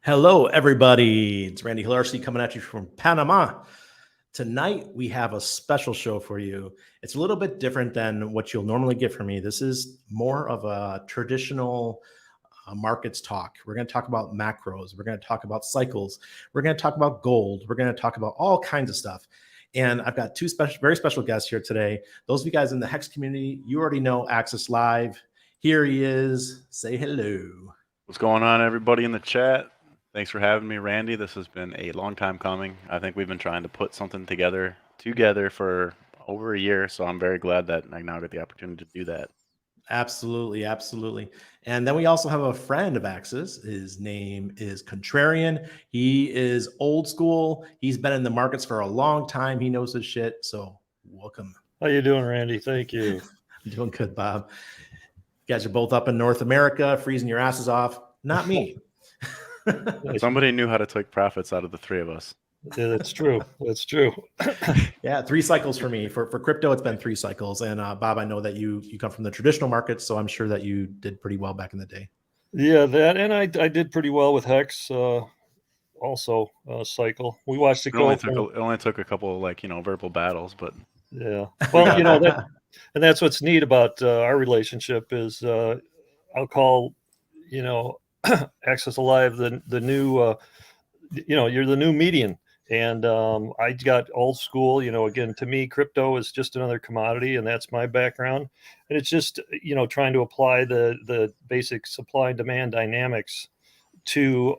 Hello, everybody. It's Randy Hillarcy coming at you from Panama. Tonight, we have a special show for you. It's a little bit different than what you'll normally get from me. This is more of a traditional markets talk. We're going to talk about macros. We're going to talk about cycles. We're going to talk about gold. We're going to talk about all kinds of stuff. And I've got two very special guests here today. Those of you guys in the Hex community, you already know Access Live. Here he is. Say hello. What's going on, everybody in the chat? Thanks for having me, Randy. This has been a long time coming. I think we've been trying to put something together for over a year, so I'm very glad that I now get the opportunity to do that. Absolutely, absolutely. And then we also have a friend of Axis. His name is Contrarian. He is old school. He's been in the markets for a long time. He knows his shit. So welcome. How you doing, Randy? Thank you. I'm doing good, Bob. You guys are both up in North America, freezing your asses off. Not me. Somebody knew how to take profits out of the three of us. Yeah, that's true. That's true. Yeah, 3 cycles for me. For crypto, it's been 3 cycles. And Bob, I know that you come from the traditional markets, so I'm sure that you did pretty well back in the day. Yeah, that, and I did pretty well with Hex. Also, cycle. We watched it go. It only took a couple of verbal battles, but yeah. Well, and that's what's neat about our relationship is I'll call Access Alive the new you're the new median. And I got old school, again, to me, crypto is just another commodity, and that's my background. And it's just, trying to apply the basic supply and demand dynamics to,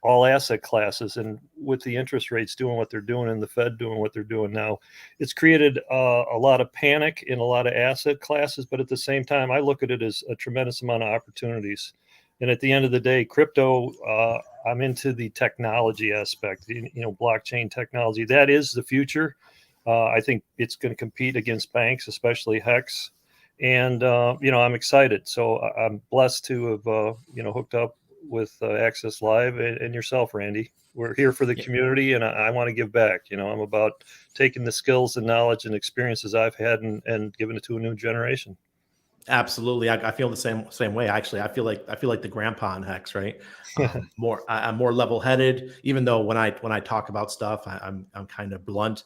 all asset classes. And with the interest rates doing what they're doing and the Fed doing what they're doing now, it's created a lot of panic in a lot of asset classes. But at the same time, I look at it as a tremendous amount of opportunities. And at the end of the day, crypto, I'm into the technology aspect, blockchain technology. That is the future. I think it's going to compete against banks, especially Hex. And, I'm excited. So I'm blessed to have, hooked up with Access Live and yourself, Randy. We're here for the community, and I want to give back. I'm about taking the skills and knowledge and experiences I've had and giving it to a new generation. Absolutely, I feel the same way. Actually, I feel like the grandpa in Hex, right? I'm more level-headed. Even though when I talk about stuff, I'm kind of blunt.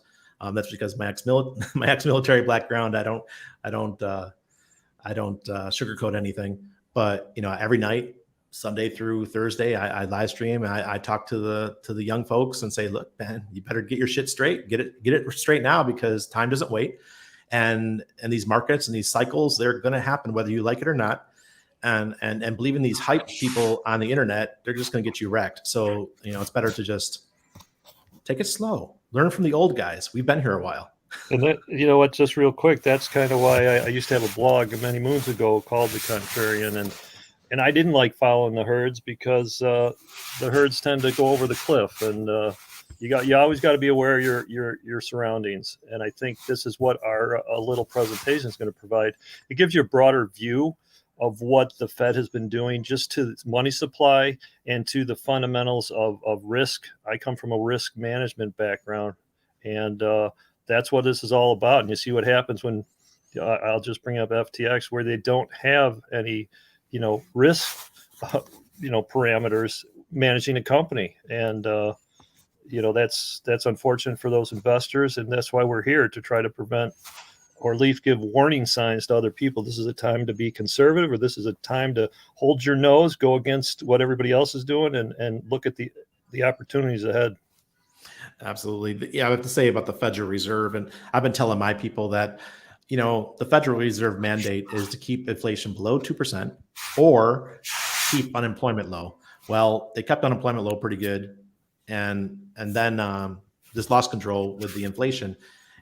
That's because my ex-military background. I don't sugarcoat anything. But every night, Sunday through Thursday, I live stream and I talk to the young folks and say, look, man, you better get your shit straight. Get it straight now, because time doesn't wait. And these markets and these cycles, they're going to happen whether you like it or not. And believe in these hype people on the internet, they're just going to get you wrecked. So, it's better to just take it slow. Learn from the old guys. We've been here a while. And that, what, just real quick, that's kind of why I used to have a blog many moons ago called The Contrarian. And I didn't like following the herds because the herds tend to go over the cliff. And you always got to be aware of your surroundings. And I think this is what our little presentation is going to provide. It gives you a broader view of what the Fed has been doing just to its money supply and to the fundamentals of risk. I come from a risk management background, and that's what this is all about. And you see what happens when I'll just bring up FTX, where they don't have any, risk, parameters managing a company. And, that's unfortunate for those investors. And that's why we're here, to try to prevent, or at least give warning signs to other people. This is a time to be conservative, or this is a time to hold your nose, go against what everybody else is doing, and look at the opportunities ahead. Absolutely. Yeah, I have to say about the Federal Reserve, and I've been telling my people that, the Federal Reserve mandate is to keep inflation below 2% or keep unemployment low. Well, they kept unemployment low pretty good, and then just lost control with the inflation.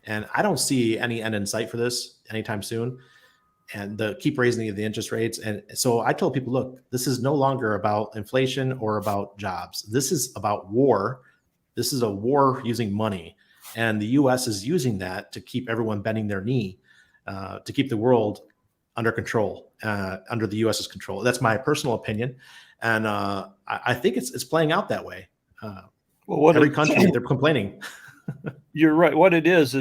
And I don't see any end in sight for this anytime soon. And the keep raising the interest rates. And so I told people, look, this is no longer about inflation or about jobs. This is about war. This is a war using money. And the U.S. is using that to keep everyone bending their knee, to keep the world under control, under the U.S.'s control. That's my personal opinion. And I think it's playing out that way. Every country, they're complaining. You're right. What it is,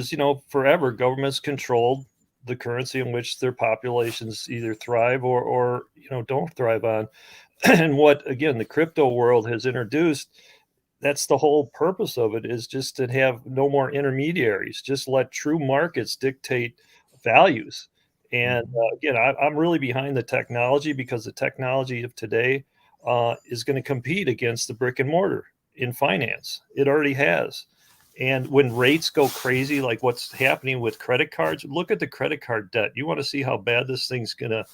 forever governments controlled the currency in which their populations either thrive or don't thrive on. And what, again, the crypto world has introduced, that's the whole purpose of it, is just to have no more intermediaries. Just let true markets dictate values. And again, I'm really behind the technology, because the technology of today is going to compete against the brick and mortar in finance. It already has. And when rates go crazy, like what's happening with credit cards, look at the credit card debt. You want to see how bad this thing's gonna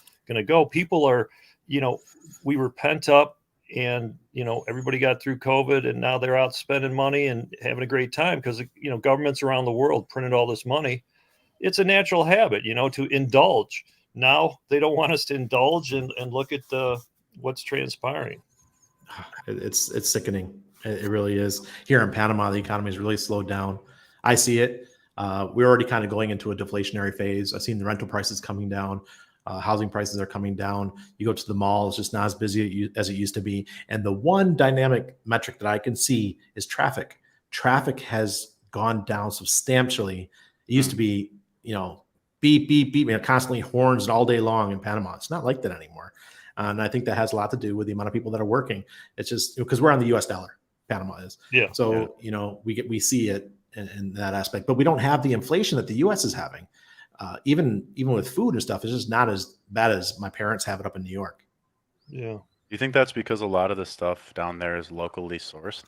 go. People are, we were pent up, and everybody got through COVID, and now they're out spending money and having a great time because governments around the world printed all this money. It's a natural habit, to indulge. Now they don't want us to indulge and look at what's transpiring. It's sickening. It really is. Here in Panama, the economy has really slowed down. I see it. We're already kind of going into a deflationary phase. I've seen the rental prices coming down. Housing prices are coming down. You go to the mall, it's just not as busy as it used to be. And the one dynamic metric that I can see is traffic. Traffic has gone down substantially. It used to be, beep, beep, beep, constantly horns all day long in Panama. It's not like that anymore. And I think that has a lot to do with the amount of people that are working. It's just because we're on the US dollar, Panama is. Yeah. So, we see it in that aspect, but we don't have the inflation that the US is having. Even with food and stuff, it's just not as bad as my parents have it up in New York. Yeah. Do you think that's because a lot of the stuff down there is locally sourced?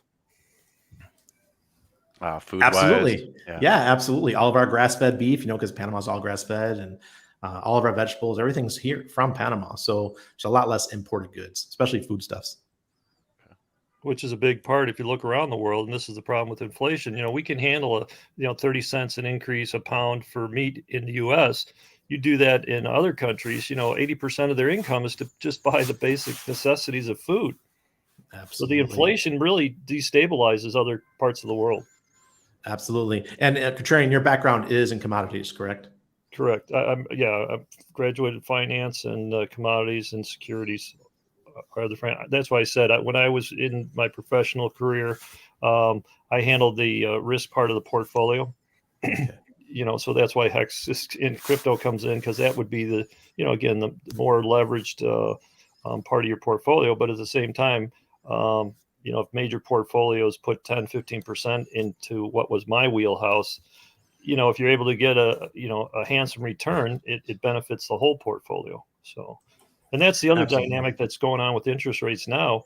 Food Absolutely. wise? Yeah, absolutely. All of our grass-fed beef, because Panama's all grass-fed, and all of our vegetables, everything's here from Panama. So there's a lot less imported goods, especially foodstuffs. Which is a big part if you look around the world, and this is the problem with inflation. We can handle 30 cents an increase a pound for meat in the US. You do that in other countries, 80% of their income is to just buy the basic necessities of food. Absolutely. So the inflation really destabilizes other parts of the world. Absolutely. And Contrarian, your background is in commodities, correct? Correct. I've graduated finance and commodities and securities. That's why I said when I was in my professional career, I handled the risk part of the portfolio. So that's why Hex in crypto comes in, because that would be the more leveraged part of your portfolio. But at the same time, if major portfolios put 10-15% into what was my wheelhouse, if you're able to get a handsome return, it benefits the whole portfolio. So. And that's the other Absolutely. dynamic that's going on with interest rates now.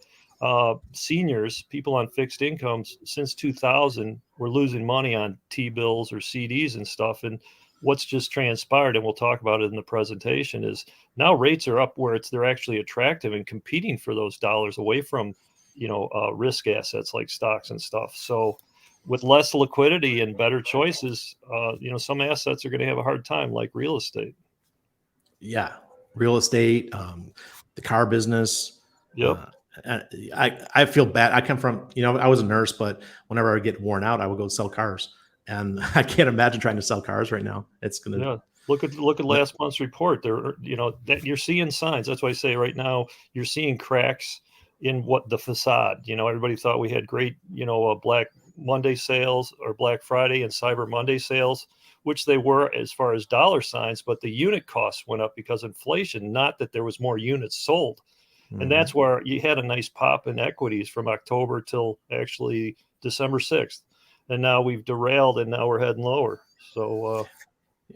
Seniors, people on fixed incomes, since 2000, were losing money on T-bills or CDs and stuff. And what's just transpired, and we'll talk about it in the presentation, is now rates are up where they're actually attractive and competing for those dollars away from, risk assets like stocks and stuff. So with less liquidity and better choices, some assets are going to have a hard time, like real estate. Yeah. Real estate, the car business. Yep. I feel bad. I come from, I was a nurse, but whenever I would get worn out, I would go sell cars. And I can't imagine trying to sell cars right now. It's going to. Yeah. Look at last month's report. There, that you're seeing signs. That's why I say right now you're seeing cracks in what the facade. Everybody thought we had great, Black Monday sales or Black Friday and Cyber Monday sales, which they were as far as dollar signs, but the unit costs went up because inflation, not that there was more units sold. And that's where you had a nice pop in equities from October till actually December 6th. And now we've derailed, and now we're heading lower. So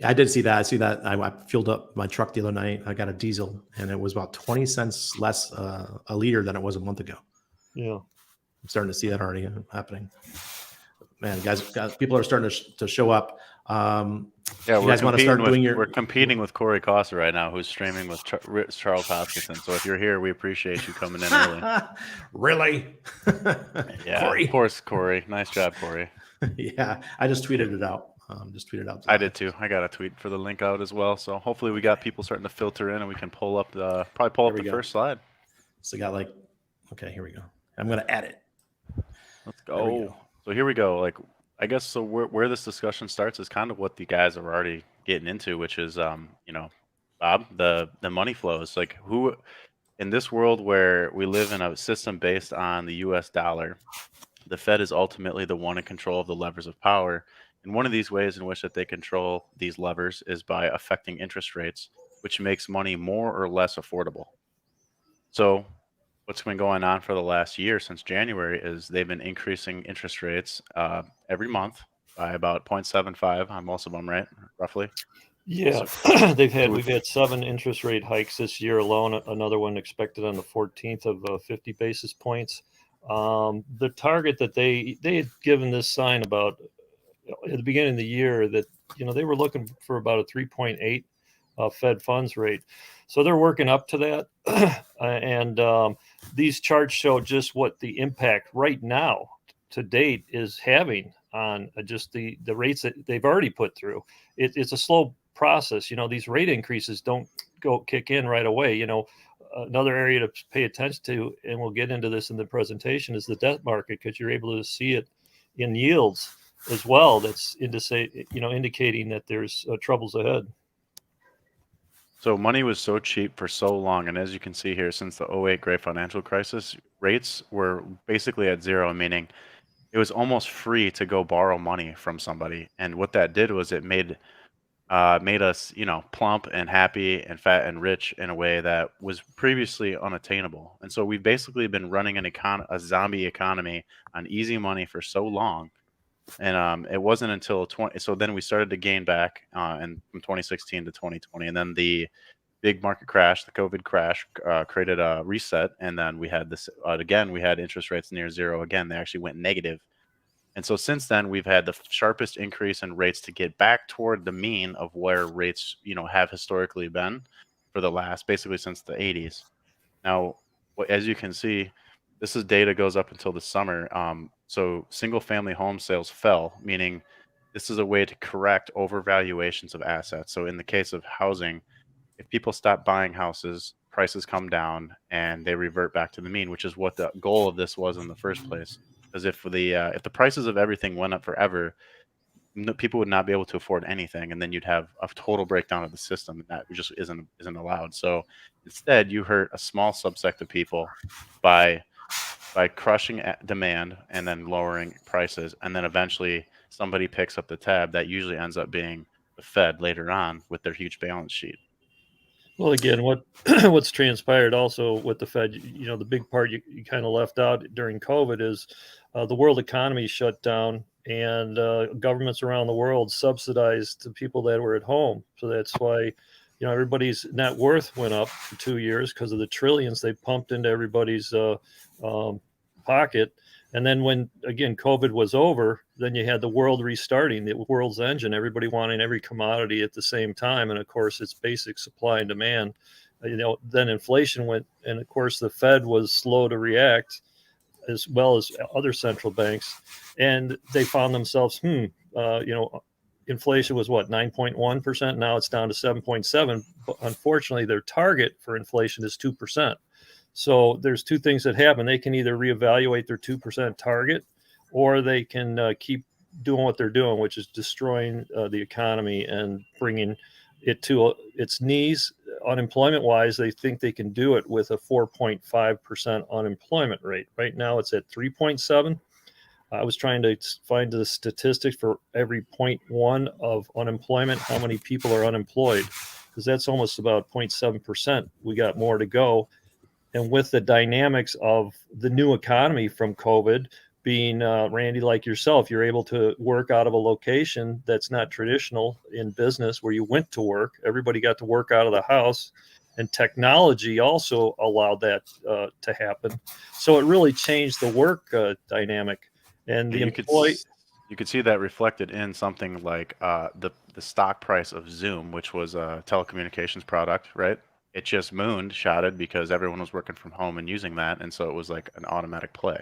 I did see that. I see that. I filled up my truck the other night. I got a diesel, and it was about 20 cents less a liter than it was a month ago. Yeah. I'm starting to see that already happening. Man, guys, people are starting to show up. Yeah, you guys want to start doing your? We're competing with Corey Costa right now, who's streaming with Charles Hoskinson. So if you're here, we appreciate you coming in early. Really? Yeah, Corey. Of course, Corey. Nice job, Corey. Yeah, I just tweeted it out. I did too. I got a tweet for the link out as well. So hopefully we got people starting to filter in, and we can pull up the first slide. So okay, here we go. I'm going to add it. Let's go. So here we go. I guess so. Where this discussion starts is kind of what the guys are already getting into, which is, Bob, the money flows. Like, who in this world where we live in a system based on the U.S. dollar, the Fed is ultimately the one in control of the levers of power. And one of these ways in which that they control these levers is by affecting interest rates, which makes money more or less affordable. So what's been going on for the last year since January is they've been increasing interest rates every month by about 0.75 on most of them, right? Roughly. Yeah, So we've we've had 7 interest rate hikes this year alone. Another one expected on the 14th of 50 basis points. The target that they had given this sign about at the beginning of the year that they were looking for about a 3.8 Fed funds rate, so they're working up to that. And these charts show just what the impact right now to date is having on just the rates that they've already put through. It's a slow process. These rate increases don't go kick in right away. Another area to pay attention to, and we'll get into this in the presentation, is the debt market, because you're able to see it in yields as well. That's indicating that there's troubles ahead. So money was so cheap for so long, and as you can see here, since the '08 Great Financial Crisis, rates were basically at zero, meaning it was almost free to go borrow money from somebody. And what that did was it made us, plump and happy and fat and rich in a way that was previously unattainable. And so we've basically been running a zombie economy on easy money for so long. And it wasn't until so then we started to gain back and from 2016 to 2020, and then the big market crash, the COVID crash, created a reset, and then we had this again. We had interest rates near zero again. They actually went negative. And so since then, we've had the sharpest increase in rates to get back toward the mean of where rates, have historically been for the last, basically since the '80s. Now, as you can see, this is data goes up until the summer. So single family home sales fell, meaning this is a way to correct overvaluations of assets. So in the case of housing, if people stop buying houses, prices come down and they revert back to the mean, which is what the goal of this was in the first place. Because if the prices of everything went up forever, people would not be able to afford anything, and then you'd have a total breakdown of the system, and that just isn't allowed. So instead, you hurt a small subset of people by crushing demand and then lowering prices, and then eventually somebody picks up the tab. That usually ends up being the Fed later on with their huge balance sheet. Well, again, what's transpired also with the Fed, the big part you kind of left out during COVID is the world economy shut down, and governments around the world subsidized the people that were at home. So that's why, everybody's net worth went up for 2 years because of the trillions they pumped into everybody's pocket. And then when, again, COVID was over, then you had the world restarting, the world's engine, everybody wanting every commodity at the same time. And of course, it's basic supply and demand. Then inflation went, and of course, the Fed was slow to react, as well as other central banks. And they found themselves, inflation was what, 9.1%? Now it's down to 7.7%. But unfortunately, their target for inflation is 2%. So there's two things that happen. They can either reevaluate their 2% target, or they can keep doing what they're doing, which is destroying the economy and bringing it to its knees. Unemployment wise, they think they can do it with a 4.5% unemployment rate. Right now it's at 3.7. I was trying to find the statistics for every 0.1 of unemployment, how many people are unemployed, because that's almost about 0.7%. We got more to go. And with the dynamics of the new economy from COVID being, Randy, like yourself, you're able to work out of a location that's not traditional in business, where you went to work. Everybody got to work out of the house, and technology also allowed that to happen. So it really changed the work dynamic. And the employee. You could see that reflected in something like the stock price of Zoom, which was a telecommunications product, right? It just shotted because everyone was working from home and using that, and so it was like an automatic play.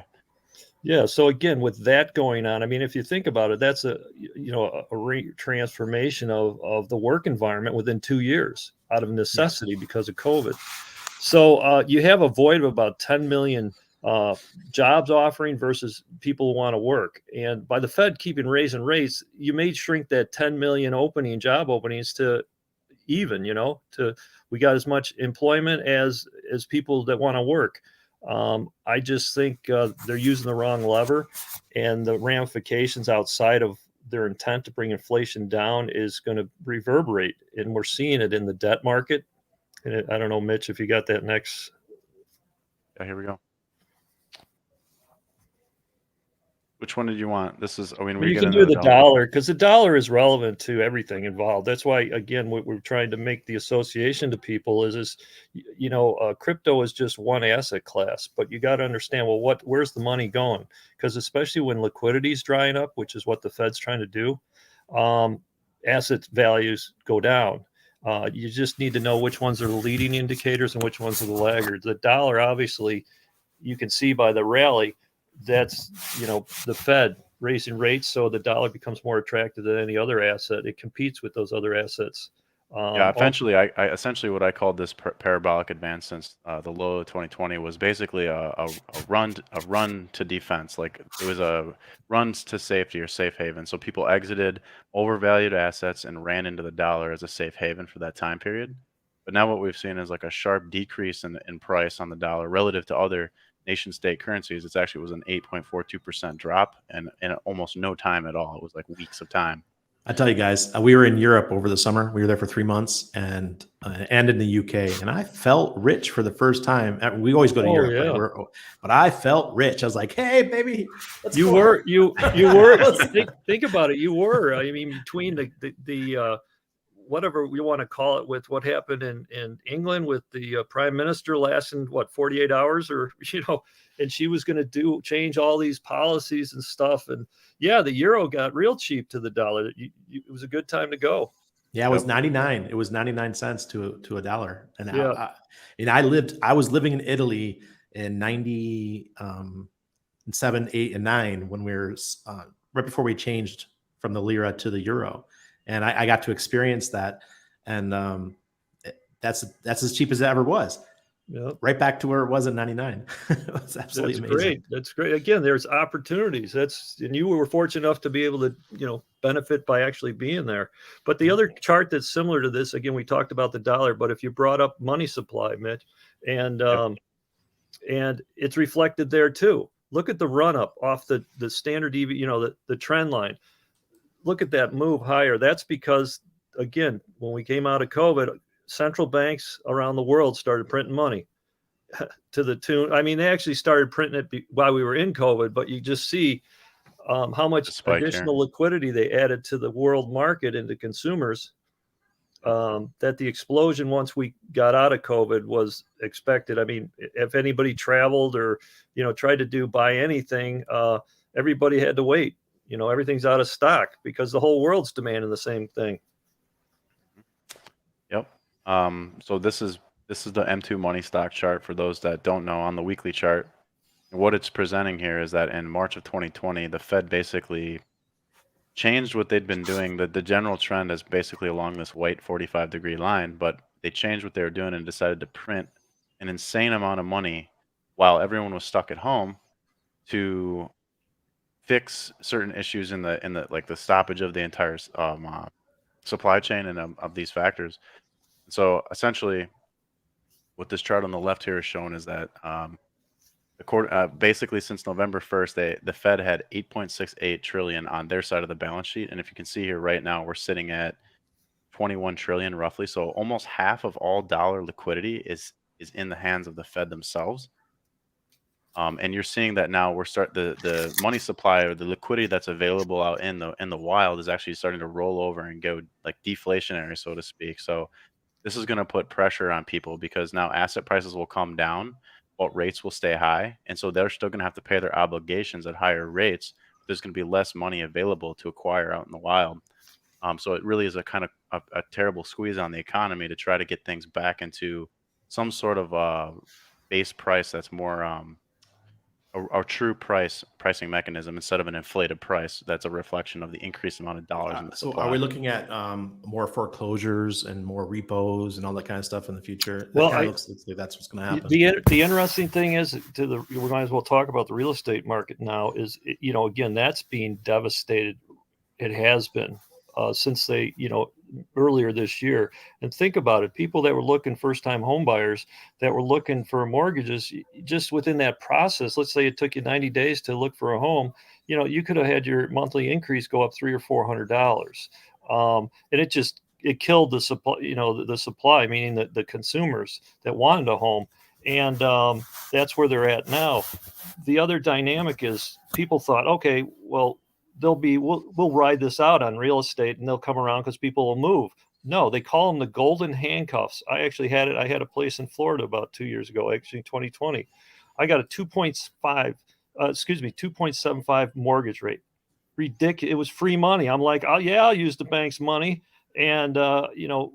Yeah. So again, with that going on, I mean, if you think about it, that's a transformation of the work environment within 2 years out of necessity because of COVID. So you have a void of about 10 million jobs offering versus people who want to work. And by the Fed keeping raising rates, you may shrink that 10 million job openings to even, we got as much employment as people that want to work. I just think they're using the wrong lever, and the ramifications outside of their intent to bring inflation down is going to reverberate, and we're seeing it in the debt market. And I don't know, Mitch, if you got that next. Yeah, here we go. Which one did you want? This is, I mean, You can do the dollar because the dollar is relevant to everything involved. That's why, again, what we're trying to make the association to people is crypto is just one asset class, but you got to understand, well, where's the money going? Because especially when liquidity is drying up, which is what the Fed's trying to do, asset values go down. You just need to know which ones are the leading indicators and which ones are the laggards. The dollar, obviously, you can see by the rally, that's, the Fed raising rates, so the dollar becomes more attractive than any other asset. It competes with those other assets. Eventually, I essentially what I called this parabolic advance since the low of 2020 was basically a run to defense. Like it was a runs to safety or safe haven. So people exited overvalued assets and ran into the dollar as a safe haven for that time period. But now what we've seen is like a sharp decrease in price on the dollar relative to other nation state currencies. It actually was an 8.42% drop and in almost no time at all. It was like weeks of time. I tell you guys, we were in Europe over the summer. We were there for 3 months and in the UK, and I felt rich for the first time. We always go to Europe, yeah. right? But I felt rich. I was like, "Hey, baby, let's you go." were you were think about it. You were. I mean, between the whatever we want to call it, with what happened in England with the prime minister lasting 48 hours, or and she was going to change all these policies and stuff, and yeah, the euro got real cheap to the dollar. It was a good time to go. Yeah, it was 99. It was 99 cents to a dollar. And Yeah. I was living in Italy in 97, 8, and 9 when we were right before we changed from the lira to the euro. And I got to experience that. And that's as cheap as it ever was. Yeah. Right back to where it was in 99. It was absolutely amazing. Great. That's great. Again, there's opportunities. And you were fortunate enough to be able to, benefit by actually being there. But the other chart that's similar to this, again, we talked about the dollar, but if you brought up money supply, Mitch, and it's reflected there too. Look at the run up off the standard EV, the trend line. Look at that move higher. That's because, again, when we came out of COVID, central banks around the world started printing money to the tune. I mean, they actually started printing it while we were in COVID, but you just see how much additional liquidity they added to the world market and to consumers, that the explosion once we got out of COVID was expected. I mean, if anybody traveled or, tried to buy anything, everybody had to wait. Everything's out of stock because the whole world's demanding the same thing. Yep. So this is the M2 money stock chart for those that don't know on the weekly chart. What it's presenting here is that in March of 2020, the Fed basically changed what they'd been doing. The general trend is basically along this white 45-degree line, but they changed what they were doing and decided to print an insane amount of money while everyone was stuck at home to fix certain issues in the like the stoppage of the entire supply chain and of these factors. So essentially, what this chart on the left here is showing is that basically since November 1st, the Fed had 8.68 trillion on their side of the balance sheet, and if you can see here right now, we're sitting at 21 trillion roughly. So almost half of all dollar liquidity is in the hands of the Fed themselves. And you're seeing that now the money supply or the liquidity that's available out in the wild is actually starting to roll over and go like deflationary, so to speak. So this is going to put pressure on people because now asset prices will come down, but rates will stay high. And so they're still going to have to pay their obligations at higher rates. There's going to be less money available to acquire out in the wild. So it really is a kind of a terrible squeeze on the economy to try to get things back into some sort of base price that's more a true pricing mechanism instead of an inflated price that's a reflection of the increased amount of dollars in the supply. So are we looking at more foreclosures and more repos and all that kind of stuff in the future? Well, it looks like that's what's going to happen. The interesting thing is, we might as well talk about the real estate market now, is, again, that's being devastated. It has been since they, earlier this year. And think about it, people that were looking, first-time home buyers that were looking for mortgages, just within that process, let's say it took you 90 days to look for a home, you could have had your monthly increase go up $300 or $400. And it killed the supply, the supply, meaning the consumers that wanted a home. And that's where they're at now. The other dynamic is people thought, okay, well, we'll ride this out on real estate and they'll come around because people will move. No, they call them the golden handcuffs. I actually had it. I had a place in Florida about 2 years ago, actually 2020. I got a 2.75 mortgage rate. Ridiculous. It was free money. I'm like, oh yeah, I'll use the bank's money. And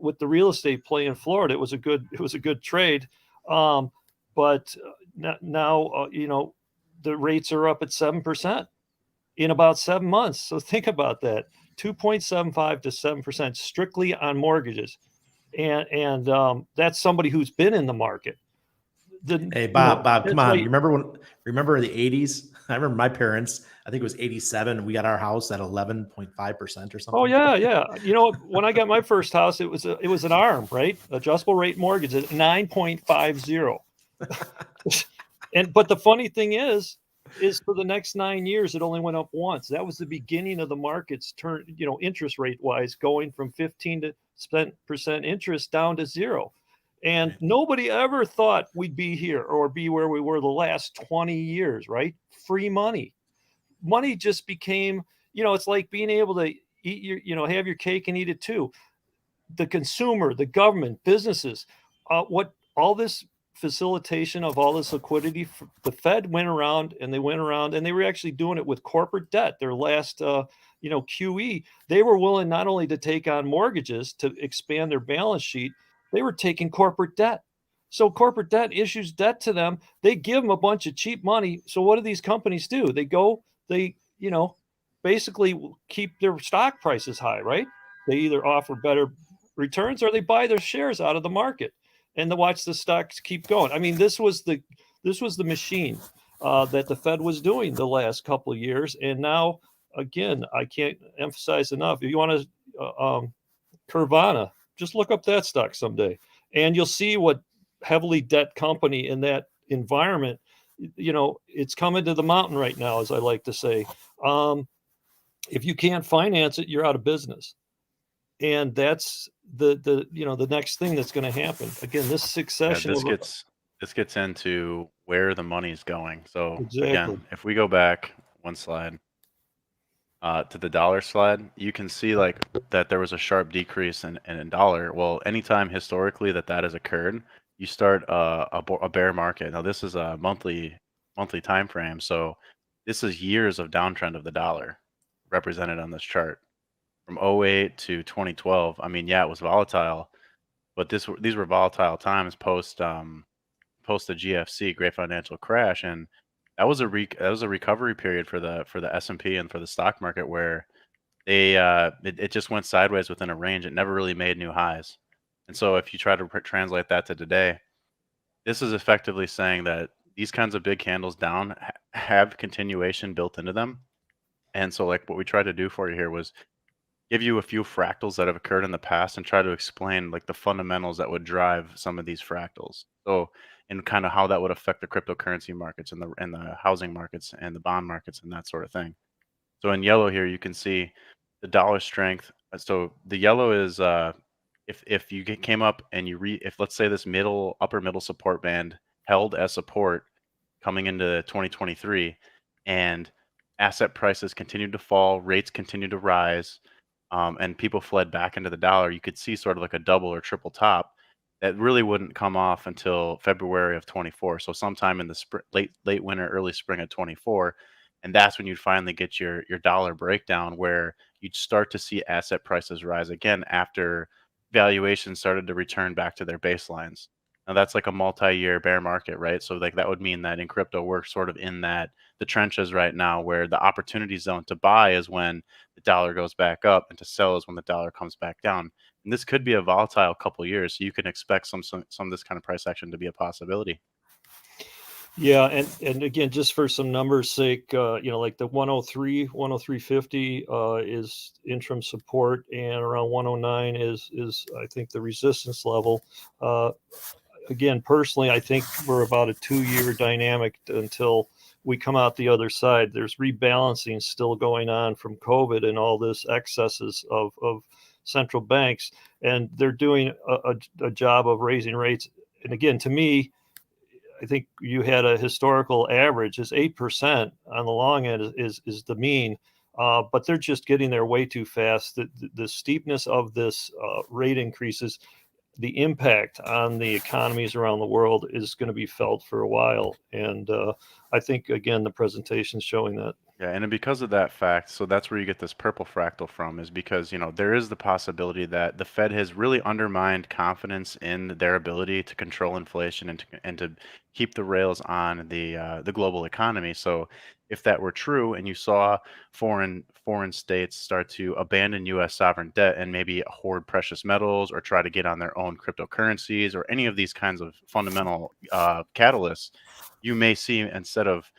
with the real estate play in Florida, it was a good trade. But now the rates are up at 7% in about 7 months. So think about that. 2.75 to 7% strictly on mortgages. And that's somebody who's been in the market. Hey, Bob, come on. Remember the 80s? I remember my parents, I think it was 87. We got our house at 11.5% or something. Oh yeah. When I got my first house, it was an ARM, right? Adjustable rate mortgage at 9.50. But the funny thing is for the next 9 years, it only went up once. That was the beginning of the market's turn, interest rate wise, going from 15% interest down to zero. And nobody ever thought we'd be here or be where we were the last 20 years, right? Free money. Money just became, it's like being able to eat have your cake and eat it too. The consumer, the government, businesses, what all this facilitation of all this liquidity, the Fed went around and they were actually doing it with corporate debt. Their last, QE, they were willing not only to take on mortgages to expand their balance sheet, they were taking corporate debt. So corporate debt issues debt to them. They give them a bunch of cheap money. So what do these companies do? They basically keep their stock prices high, right? They either offer better returns or they buy their shares out of the market and to watch the stocks keep going. I mean, this was the machine that the Fed was doing the last couple of years. And now, again, I can't emphasize enough. If you want to Carvana, just look up that stock someday, and you'll see what heavily debt company in that environment, it's coming to the mountain right now, as I like to say. If you can't finance it, you're out of business. And that's the next thing that's going to happen. Again, this succession. Yeah, this gets into where the money's going. So Exactly. Again, if we go back one slide, to the dollar slide, you can see that there was a sharp decrease in dollar. Well, anytime historically that has occurred, you start a bear market. Now this is a monthly time frame, so this is years of downtrend of the dollar represented on this chart from 08 to 2012. I mean, yeah, it was volatile, but these were volatile times post the GFC, Great Financial Crash, and that was a recovery period for the S&P and for the stock market where it just went sideways within a range. It never really made new highs. And so if you try to translate that to today, this is effectively saying that these kinds of big candles down have continuation built into them. And so what we tried to do for you here was give you a few fractals that have occurred in the past and try to explain the fundamentals that would drive some of these fractals. So, and kind of how that would affect the cryptocurrency markets and the housing markets and the bond markets and that sort of thing. So in yellow here, you can see the dollar strength. So the yellow is if you came up and if let's say this upper middle support band held as support coming into 2023, and asset prices continued to fall, rates continued to rise, and people fled back into the dollar, you could see sort of like a double or triple top that really wouldn't come off until February of 24. So sometime in the late winter, early spring of 24. And that's when you'd finally get your dollar breakdown where you'd start to see asset prices rise again after valuations started to return back to their baselines. Now that's like a multi-year bear market, right? So that would mean that in crypto, we're sort of in the trenches right now where the opportunity zone to buy is when the dollar goes back up and to sell is when the dollar comes back down. And this could be a volatile couple of years. So you can expect some of this kind of price action to be a possibility. Yeah, and again, just for some numbers' sake, like the 103.50 is interim support, and around 109 is I think the resistance level. Again, personally, I think we're about a 2-year dynamic until we come out the other side. There's rebalancing still going on from COVID and all this excesses of central banks, and they're doing a job of raising rates. And again, to me, I think you had a historical average is 8% on the long end is the mean. But they're just getting there way too fast. The steepness of this rate increases, the impact on the economies around the world is going to be felt for a while. And I think, again, the presentation's showing that. Yeah, and because of that fact, so that's where you get this purple fractal from, is because, there is the possibility that the Fed has really undermined confidence in their ability to control inflation and to keep the rails on the global economy. So if that were true and you saw foreign states start to abandon US sovereign debt and maybe hoard precious metals or try to get on their own cryptocurrencies or any of these kinds of fundamental catalysts, you may see, instead of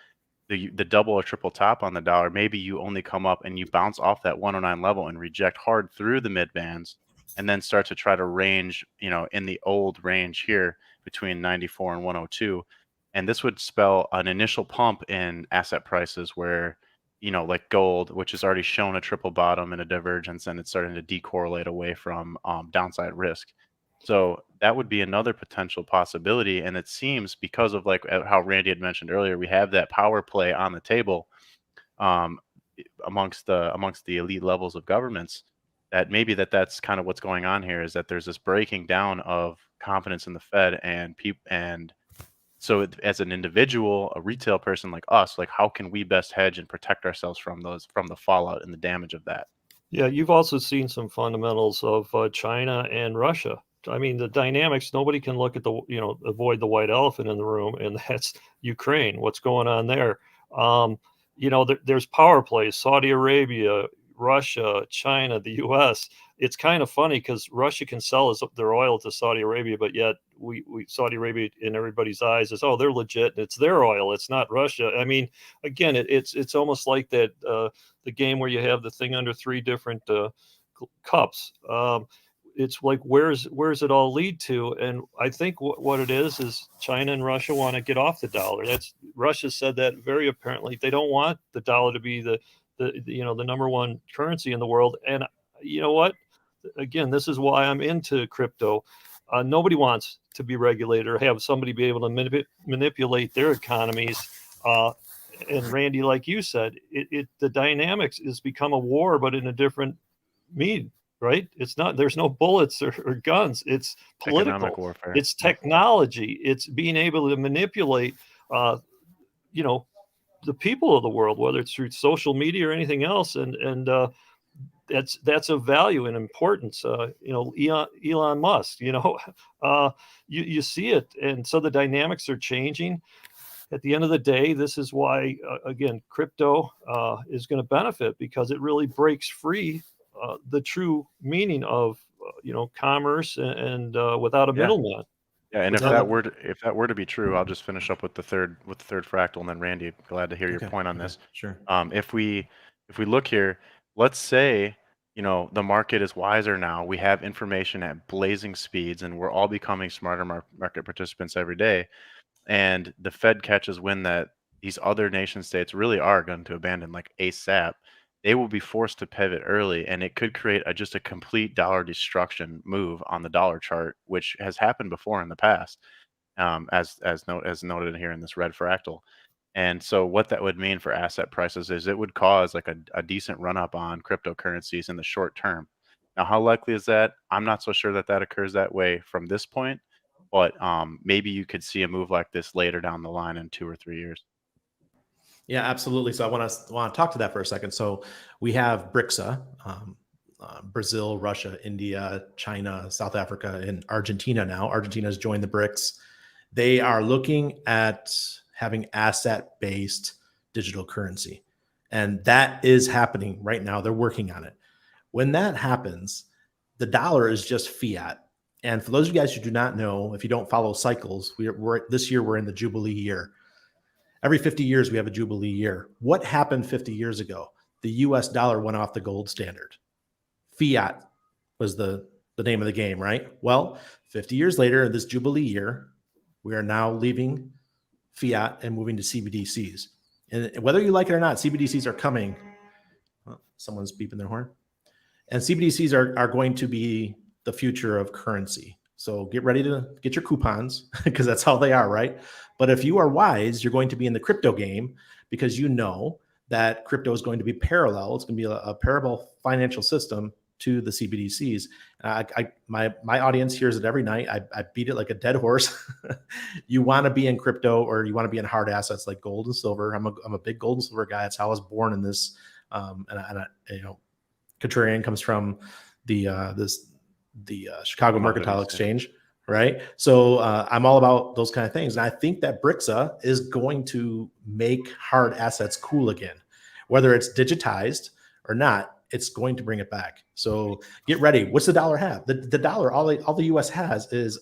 the double or triple top on the dollar, maybe you only come up and you bounce off that 109 level and reject hard through the mid bands and then start to try to range, in the old range here between 94 and 102. And this would spell an initial pump in asset prices where, like gold, which has already shown a triple bottom and a divergence, and it's starting to decorrelate away from downside risk. So that would be another potential possibility. And it seems, because of like how Randy had mentioned earlier, we have that power play on the table amongst the elite levels of governments, that maybe that's kind of what's going on here, is that there's this breaking down of confidence in the Fed and so as an individual, a retail person like us, like how can we best hedge and protect ourselves from the fallout and the damage of that? Yeah, you've also seen some fundamentals of China and Russia. I mean, the dynamics, nobody can look at avoid the white elephant in the room, and that's Ukraine. What's going on there? There's power plays, Saudi Arabia, Russia, China, the U.S. It's kind of funny because Russia can sell their oil to Saudi Arabia, but yet we Saudi Arabia in everybody's eyes is, oh, they're legit. It's their oil. It's not Russia. I mean, again, it's almost like that the game where you have the thing under three different cups. It's like, where's it all lead to? And I think what it is China and Russia want to get off the dollar. Russia said that very apparently. They don't want the dollar to be the number one currency in the world. And you know what? Again, this is why I'm into crypto. Nobody wants to be regulated or have somebody be able to manipulate their economies. And Randy, like you said, the dynamics has become a war, but in a different mean, right? It's not, there's no bullets or guns. It's political. Economic warfare. It's technology. It's being able to manipulate, the people of the world, whether it's through social media or anything else. And that's of value and importance. Elon Musk, you see it. And so the dynamics are changing. At the end of the day, this is why, again, crypto is going to benefit, because it really breaks free the true meaning of, commerce and without a middleman. Yeah, and if that were to be true, I'll just finish up with the third fractal, and then Randy, glad to hear your point on this. Sure. If we look here, let's say the market is wiser now. We have information at blazing speeds, and we're all becoming smarter market participants every day. And the Fed catches wind that these other nation states really are going to abandon, like ASAP. They will be forced to pivot early, and it could create just a complete dollar destruction move on the dollar chart, which has happened before in the past, as noted here in this red fractal. And so what that would mean for asset prices is it would cause like a decent run up on cryptocurrencies in the short term. Now, how likely is that? I'm not so sure that occurs that way from this point, but maybe you could see a move like this later down the line in 2 or 3 years. Yeah, absolutely. So I want to talk to that for a second. So we have BRICSA, Brazil, Russia, India, China, South Africa, and Argentina now. Argentina has joined the BRICS. They are looking at having asset-based digital currency. And that is happening right now. They're working on it. When that happens, the dollar is just fiat. And for those of you guys who do not know, if you don't follow cycles, this year we're in the Jubilee year. Every 50 years, we have a Jubilee year. What happened 50 years ago? The US dollar went off the gold standard. Fiat was the name of the game, right? Well, 50 years later, this Jubilee year, we are now leaving fiat and moving to CBDCs. And whether you like it or not, CBDCs are coming. Oh, someone's beeping their horn. And CBDCs are going to be the future of currency. So get ready to get your coupons because that's how they are, right? But if you are wise, you're going to be in the crypto game because you know that crypto is going to be parallel. It's going to be a parallel financial system to the CBDCs. My audience hears it every night. I beat it like a dead horse. You want to be in crypto or you want to be in hard assets like gold and silver. I'm a big gold and silver guy. That's how I was born in this. Contrarian comes from the Chicago Mercantile Exchange, right? So I'm all about those kind of things. And I think that BRICSA is going to make hard assets cool again, whether it's digitized or not. It's going to bring it back. So get ready. What's the dollar have? The dollar, all the U.S. has is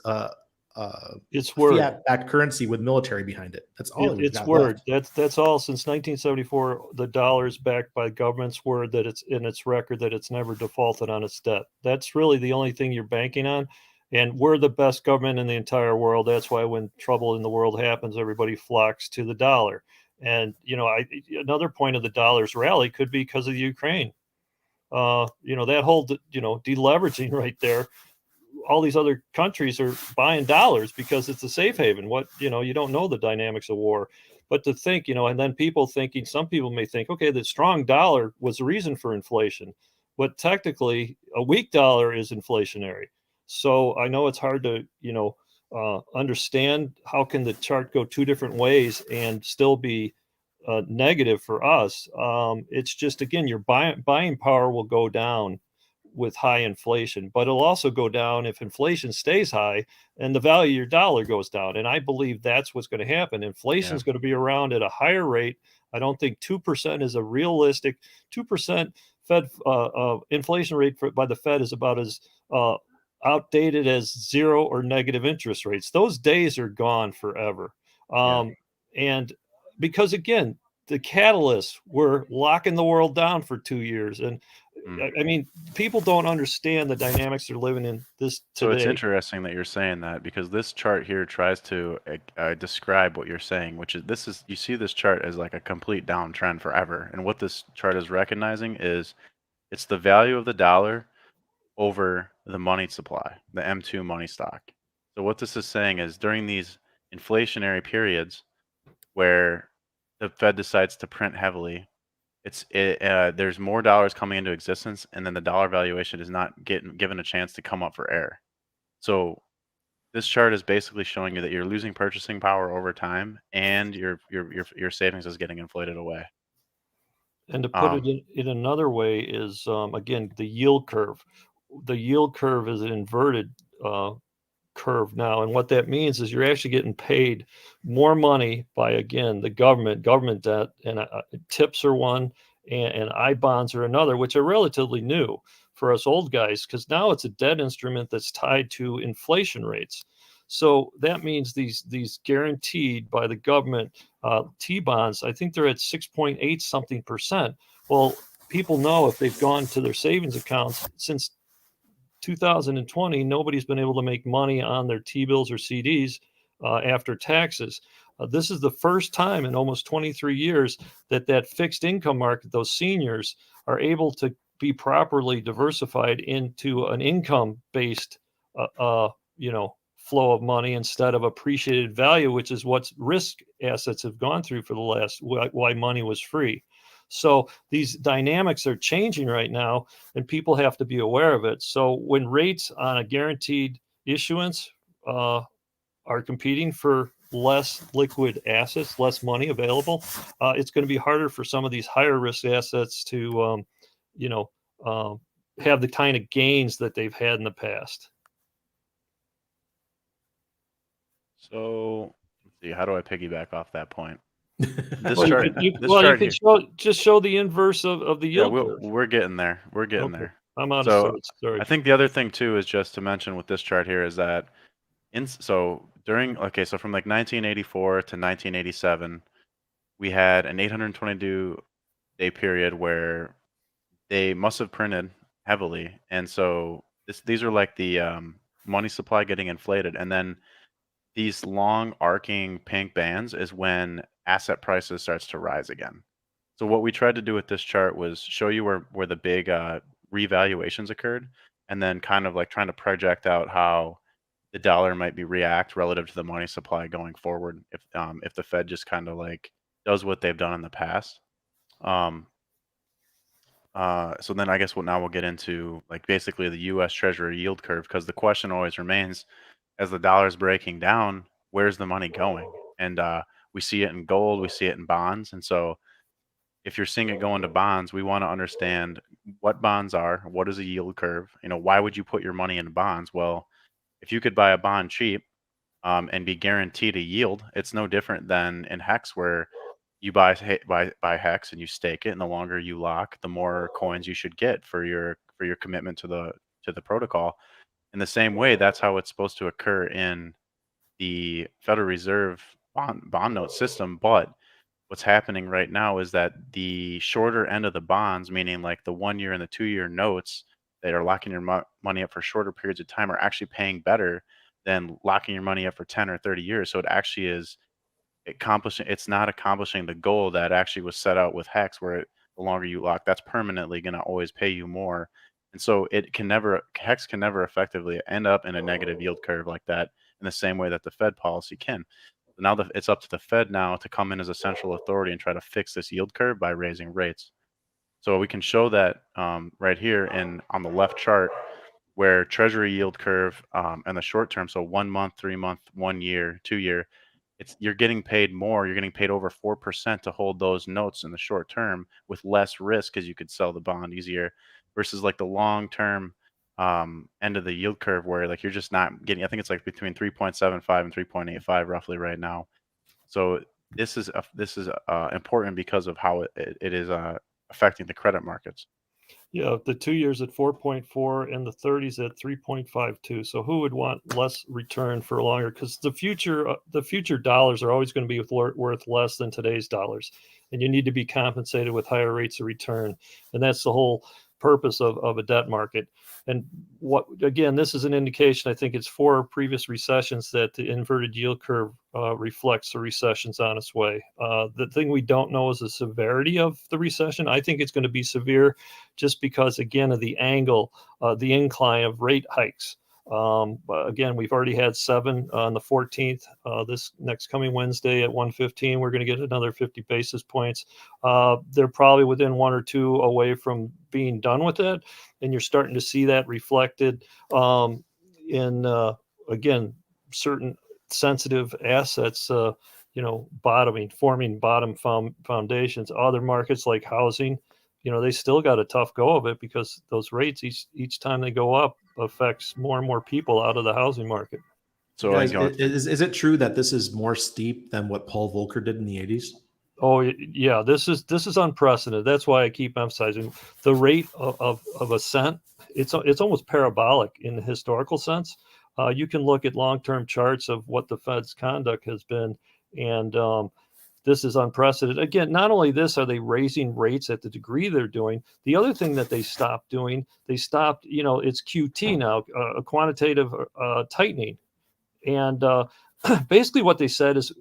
its word. Fiat-backed currency with military behind it. That's all. Its word. That's all. Since 1974, the dollar is backed by government's word that it's in its record that it's never defaulted on its debt. That's really the only thing you're banking on. And we're the best government in the entire world. That's why when trouble in the world happens, everybody flocks to the dollar. And another point of the dollar's rally could be because of the Ukraine. That whole deleveraging right there. All these other countries are buying dollars because it's a safe haven. You don't know the dynamics of war, but to think, and then some people may think, okay, the strong dollar was the reason for inflation, but technically a weak dollar is inflationary. So I know it's hard to, understand how can the chart go two different ways and still be negative for us. It's just, again, your buying power will go down with high inflation, but it'll also go down if inflation stays high and the value of your dollar goes down. And I believe that's what's going to happen. Inflation is going to be around at a higher rate. I don't think 2% is a realistic 2% Fed inflation rate by the Fed is about as outdated as zero or negative interest rates. Those days are gone forever. And because, again, the catalysts were locking the world down for 2 years. And I mean, people don't understand the dynamics they're living in this today. So it's interesting that you're saying that, because this chart here tries to describe what you're saying, which is you see this chart as like a complete downtrend forever. And what this chart is recognizing is it's the value of the dollar over the money supply, the M2 money stock. So what this is saying is during these inflationary periods where the Fed decides to print heavily, there's more dollars coming into existence, and then the dollar valuation is not given a chance to come up for air. So this chart is basically showing you that you're losing purchasing power over time, and your savings is getting inflated away. And to put it in another way is, again, the yield curve. The yield curve is an inverted curve now, and what that means is you're actually getting paid more money by, again, the government debt, and tips are one, and I bonds are another, which are relatively new for us old guys, because now it's a debt instrument that's tied to inflation rates. So that means these guaranteed by the government T-bonds, I think they're at 6.8 something percent. Well, people know if they've gone to their savings accounts since 2020, nobody's been able to make money on their T-bills or CDs after taxes. This is the first time in almost 23 years that fixed income market, those seniors, are able to be properly diversified into an income-based, flow of money instead of appreciated value, which is what risk assets have gone through for the last, why money was free. So these dynamics are changing right now, and people have to be aware of it. So when rates on a guaranteed issuance are competing for less liquid assets, less money available, it's going to be harder for some of these higher risk assets to, have the kind of gains that they've had in the past. So let's see, how do I piggyback off that point? This chart, you can show the inverse of the yield curve. We're getting there. We're getting there. I'm out So of sorts. Sorry. I think the other thing too is just to mention with this chart here is that so from like 1984 to 1987, we had an 822-day period where they must have printed heavily, and so these are like the money supply getting inflated, and then these long arcing pink bands is when asset prices starts to rise again. So what we tried to do with this chart was show you where the big revaluations occurred, and then kind of like trying to project out how the dollar might be react relative to the money supply going forward if the Fed just kind of like does what they've done in the past. So then I guess now we'll get into like basically the U.S. Treasury yield curve, because the question always remains, as the dollar's breaking down, where's the money going? And we see it in gold, we see it in bonds, and so if you're seeing it go into bonds, we want to understand what bonds are, what is a yield curve, why would you put your money in bonds? Well, if you could buy a bond cheap and be guaranteed a yield, it's no different than in Hex, where you buy Hex and you stake it, and the longer you lock, the more coins you should get for your commitment to the protocol. In the same way, that's how it's supposed to occur in the Federal Reserve bond note system. But what's happening right now is that the shorter end of the bonds, meaning like the 1 year and the 2 year notes that are locking your money up for shorter periods of time, are actually paying better than locking your money up for 10 or 30 years. So it actually is it's not accomplishing the goal that actually was set out with Hex, where the longer you lock, that's permanently going to always pay you more. And so Hex can never effectively end up in a negative yield curve like that in the same way that the Fed policy can. Now it's up to the Fed now to come in as a central authority and try to fix this yield curve by raising rates. So we can show that right here on the left chart, where Treasury yield curve and the short term, so 1 month, 3 month, 1 year, 2 year, you're getting paid more. You're getting paid over 4% to hold those notes in the short term with less risk, because you could sell the bond easier, versus like the long term end of the yield curve, where like you're just not getting. I think it's like between 3.75 and 3.85 roughly right now. So this is important because of how it is affecting the credit markets. Yeah, the 2 years at 4.4 and the 30s at 3.52. So who would want less return for longer? Because the future dollars are always going to be worth less than today's dollars, and you need to be compensated with higher rates of return. And that's the whole purpose of a debt market. And this is an indication, I think it's 4 previous recessions, that the inverted yield curve reflects the recession's on its way. The thing we don't know is the severity of the recession. I think it's going to be severe just because, again, of the angle, the incline of rate hikes. Again, we've already had 7 on the 14th. This next coming Wednesday at 1:15, we're going to get another 50 basis points. They're probably within 1 or 2 away from being done with it. And you're starting to see that reflected in, again, certain sensitive assets, forming bottom foundations. Other markets like housing, they still got a tough go of it, because those rates each time they go up affects more and more people out of the housing market. So guys, is it true that this is more steep than what Paul Volcker did in the 80s? Oh yeah, this is unprecedented. That's why I keep emphasizing the rate of ascent. It's almost parabolic in the historical sense. You can look at long-term charts of what the Fed's conduct has been, and this is unprecedented. Again, not only this, are they raising rates at the degree they're doing. The other thing that they stopped doing, it's QT now, a quantitative tightening. And basically what they said is,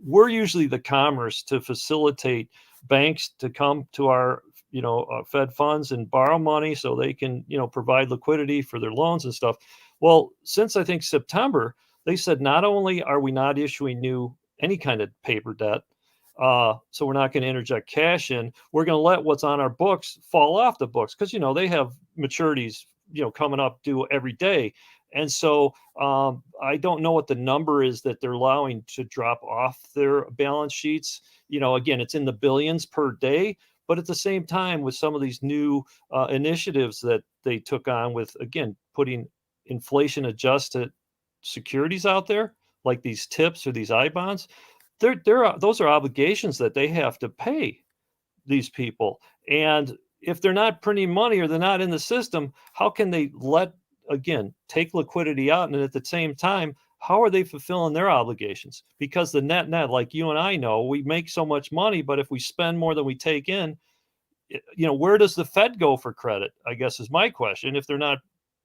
we're usually the commerce to facilitate banks to come to our Fed funds and borrow money so they can provide liquidity for their loans and stuff. Well, since I think September, they said not only are we not issuing any kind of paper debt, so we're not going to interject cash in, we're going to let what's on our books fall off the books, because they have maturities coming up due every day. And so I don't know what the number is that they're allowing to drop off their balance sheets. Again, it's in the billions per day. But at the same time, with some of these new initiatives that they took on with, again, putting inflation adjusted securities out there, like these TIPS or these I-bonds, those are obligations that they have to pay these people. And if they're not printing money or they're not in the system, how can they take liquidity out? And at the same time, how are they fulfilling their obligations? Because the net, like you and I know, we make so much money, but if we spend more than we take in, where does the Fed go for credit, I guess is my question, if they're not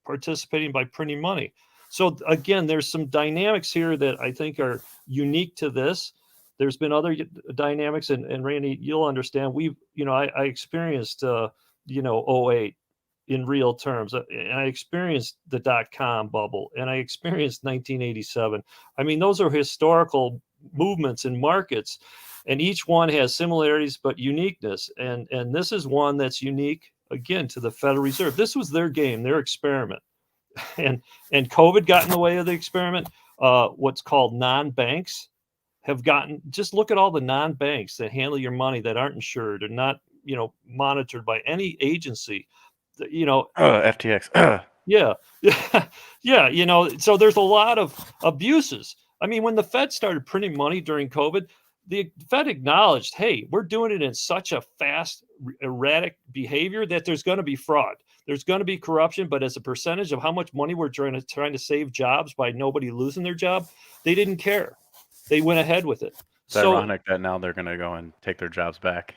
participating by printing money. So again, there's some dynamics here that I think are unique to this. There's been other dynamics, and Randy, you'll understand. I experienced, 08, in real terms. And I experienced the .com bubble, and I experienced 1987. I mean, those are historical movements in markets, and each one has similarities but uniqueness. And this is one that's unique, again, to the Federal Reserve. This was their game, their experiment. And COVID got in the way of the experiment. What's called non-banks have gotten, just look at all the non-banks that handle your money that aren't insured and not, monitored by any agency. FTX. Yeah, yeah, so there's a lot of abuses. I mean, when the Fed started printing money during COVID, the Fed acknowledged, hey, we're doing it in such a fast, erratic behavior that there's going to be fraud. There's going to be corruption, but as a percentage of how much money we're trying to save jobs by nobody losing their job, they didn't care. They went ahead with it. It's ironic that now they're going to go and take their jobs back.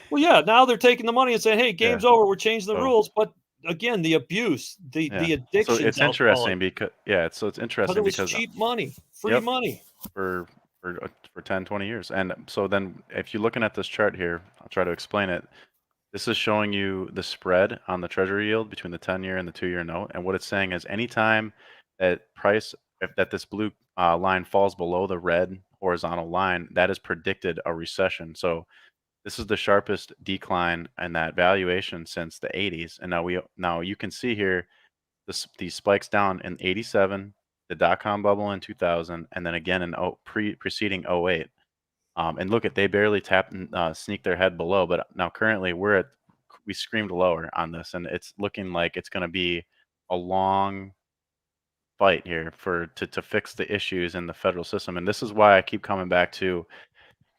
Well, yeah, now they're taking the money and saying, hey, game's over. We're changing the rules. But again, the abuse, the addiction. So it's interesting because it's interesting because cheap money, free money for 10, 20 years. And so then if you're looking at this chart here, I'll try to explain it. This is showing you the spread on the Treasury yield between the 10-year and the 2-year note. And what it's saying is anytime that that this blue line falls below the red horizontal line, that is predicted a recession. So this is the sharpest decline in that valuation since the 80s. And now you can see here these spikes down in 87, the dot-com bubble in 2000, and then again in preceding 08. And look they barely tapped and sneaked their head below, but now currently we screamed lower on this, and it's looking like it's going to be a long fight here to fix the issues in the federal system. And this is why I keep coming back to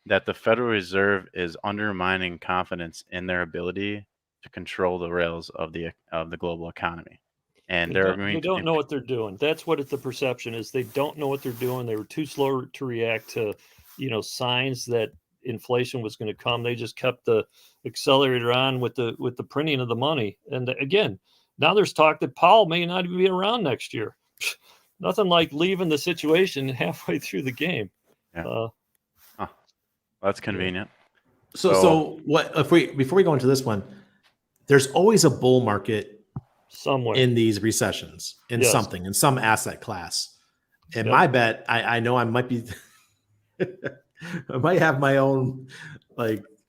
that the Federal Reserve is undermining confidence in their ability to control the rails of the global economy. And they don't know what they're doing. That's what the perception is. They don't know what they're doing. They were too slow to react to, signs that inflation was going to come. They just kept the accelerator on with the printing of the money. And again, now there's talk that Powell may not even be around next year. Nothing like leaving the situation halfway through the game. Yeah. That's convenient. So what before we go into this one, there's always a bull market somewhere in these recessions in something, in some asset class. And my bet, I know I might be I might have my own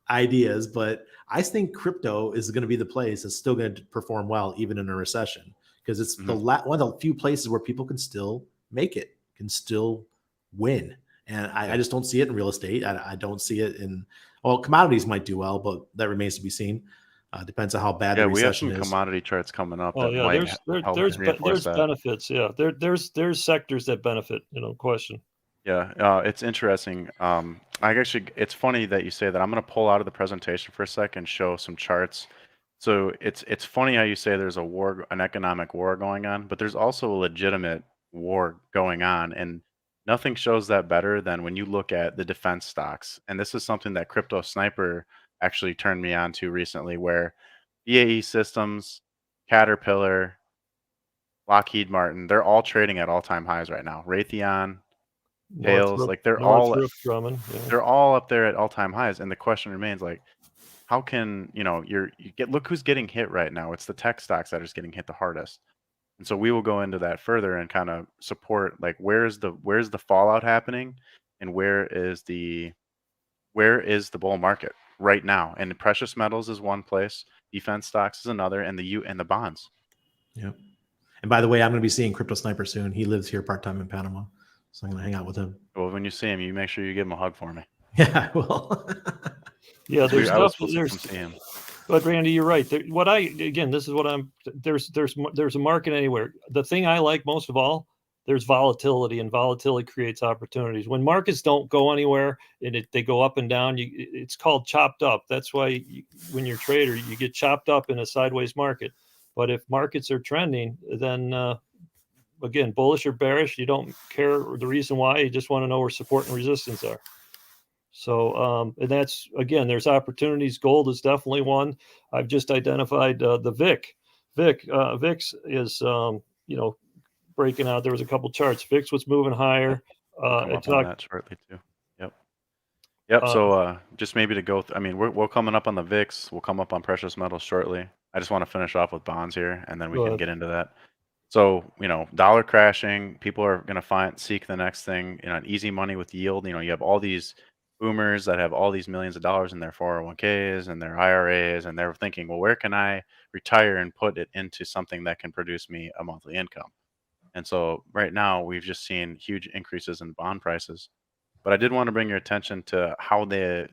ideas, but I think crypto is going to be the place that's still going to perform well even in a recession, because it's one of the few places where people can still make it, can still win. And I just don't see it in real estate. I don't see it in, commodities might do well, but that remains to be seen. Depends on how bad the recession is. We have some commodity charts coming up. There's benefits. Yeah, there's sectors that benefit. No question. Yeah, it's interesting. It's funny that you say that. I'm going to pull out of the presentation for a second and show some charts. So it's funny how you say there's an economic war going on, but there's also a legitimate war going on, and nothing shows that better than when you look at the defense stocks. And this is something that Crypto Sniper actually turned me on to recently, where BAE Systems, Caterpillar, Lockheed Martin, they're all trading at all-time highs right now. Raytheon, Tails, they're all up there at all-time highs. And the question remains, how can look who's getting hit right now? It's the tech stocks that are just getting hit the hardest. And so we will go into that further and kind of support where's the fallout happening, and where is the bull market right now. And the precious metals is one place, defense stocks is another, and the bonds. Yeah. And by the way, I'm going to be seeing Crypto Sniper soon. He lives here part-time in Panama, so I'm going to hang out with him. Well, when you see him, you make sure you give him a hug for me. Yeah, I will. Yeah, I was supposed to come see him. But Randy, you're right. This is what I'm. There's a market anywhere. The thing I like most of all, there's volatility, and volatility creates opportunities. When markets don't go anywhere and they go up and down, it's called chopped up. That's why when you're a trader, you get chopped up in a sideways market. But if markets are trending, then again, bullish or bearish, you don't care the reason why. You just want to know where support and resistance are. So, and that's, again, there's opportunities. Gold is definitely one. I've just identified the VIX. VIX is, breaking out. There was a couple charts. VIX was moving higher. On that shortly too. Yep. So just maybe to go, we're coming up on the VIX. We'll come up on precious metals shortly. I just want to finish off with bonds here, and then we Go can ahead. get into that. So, dollar crashing, people are going to seek the next thing, an easy money with yield. You have all these boomers that have all these millions of dollars in their 401ks and their IRAs, and they're thinking, well, where can I retire and put it into something that can produce me a monthly income? And so right now we've just seen huge increases in bond prices. But I did want to bring your attention to how the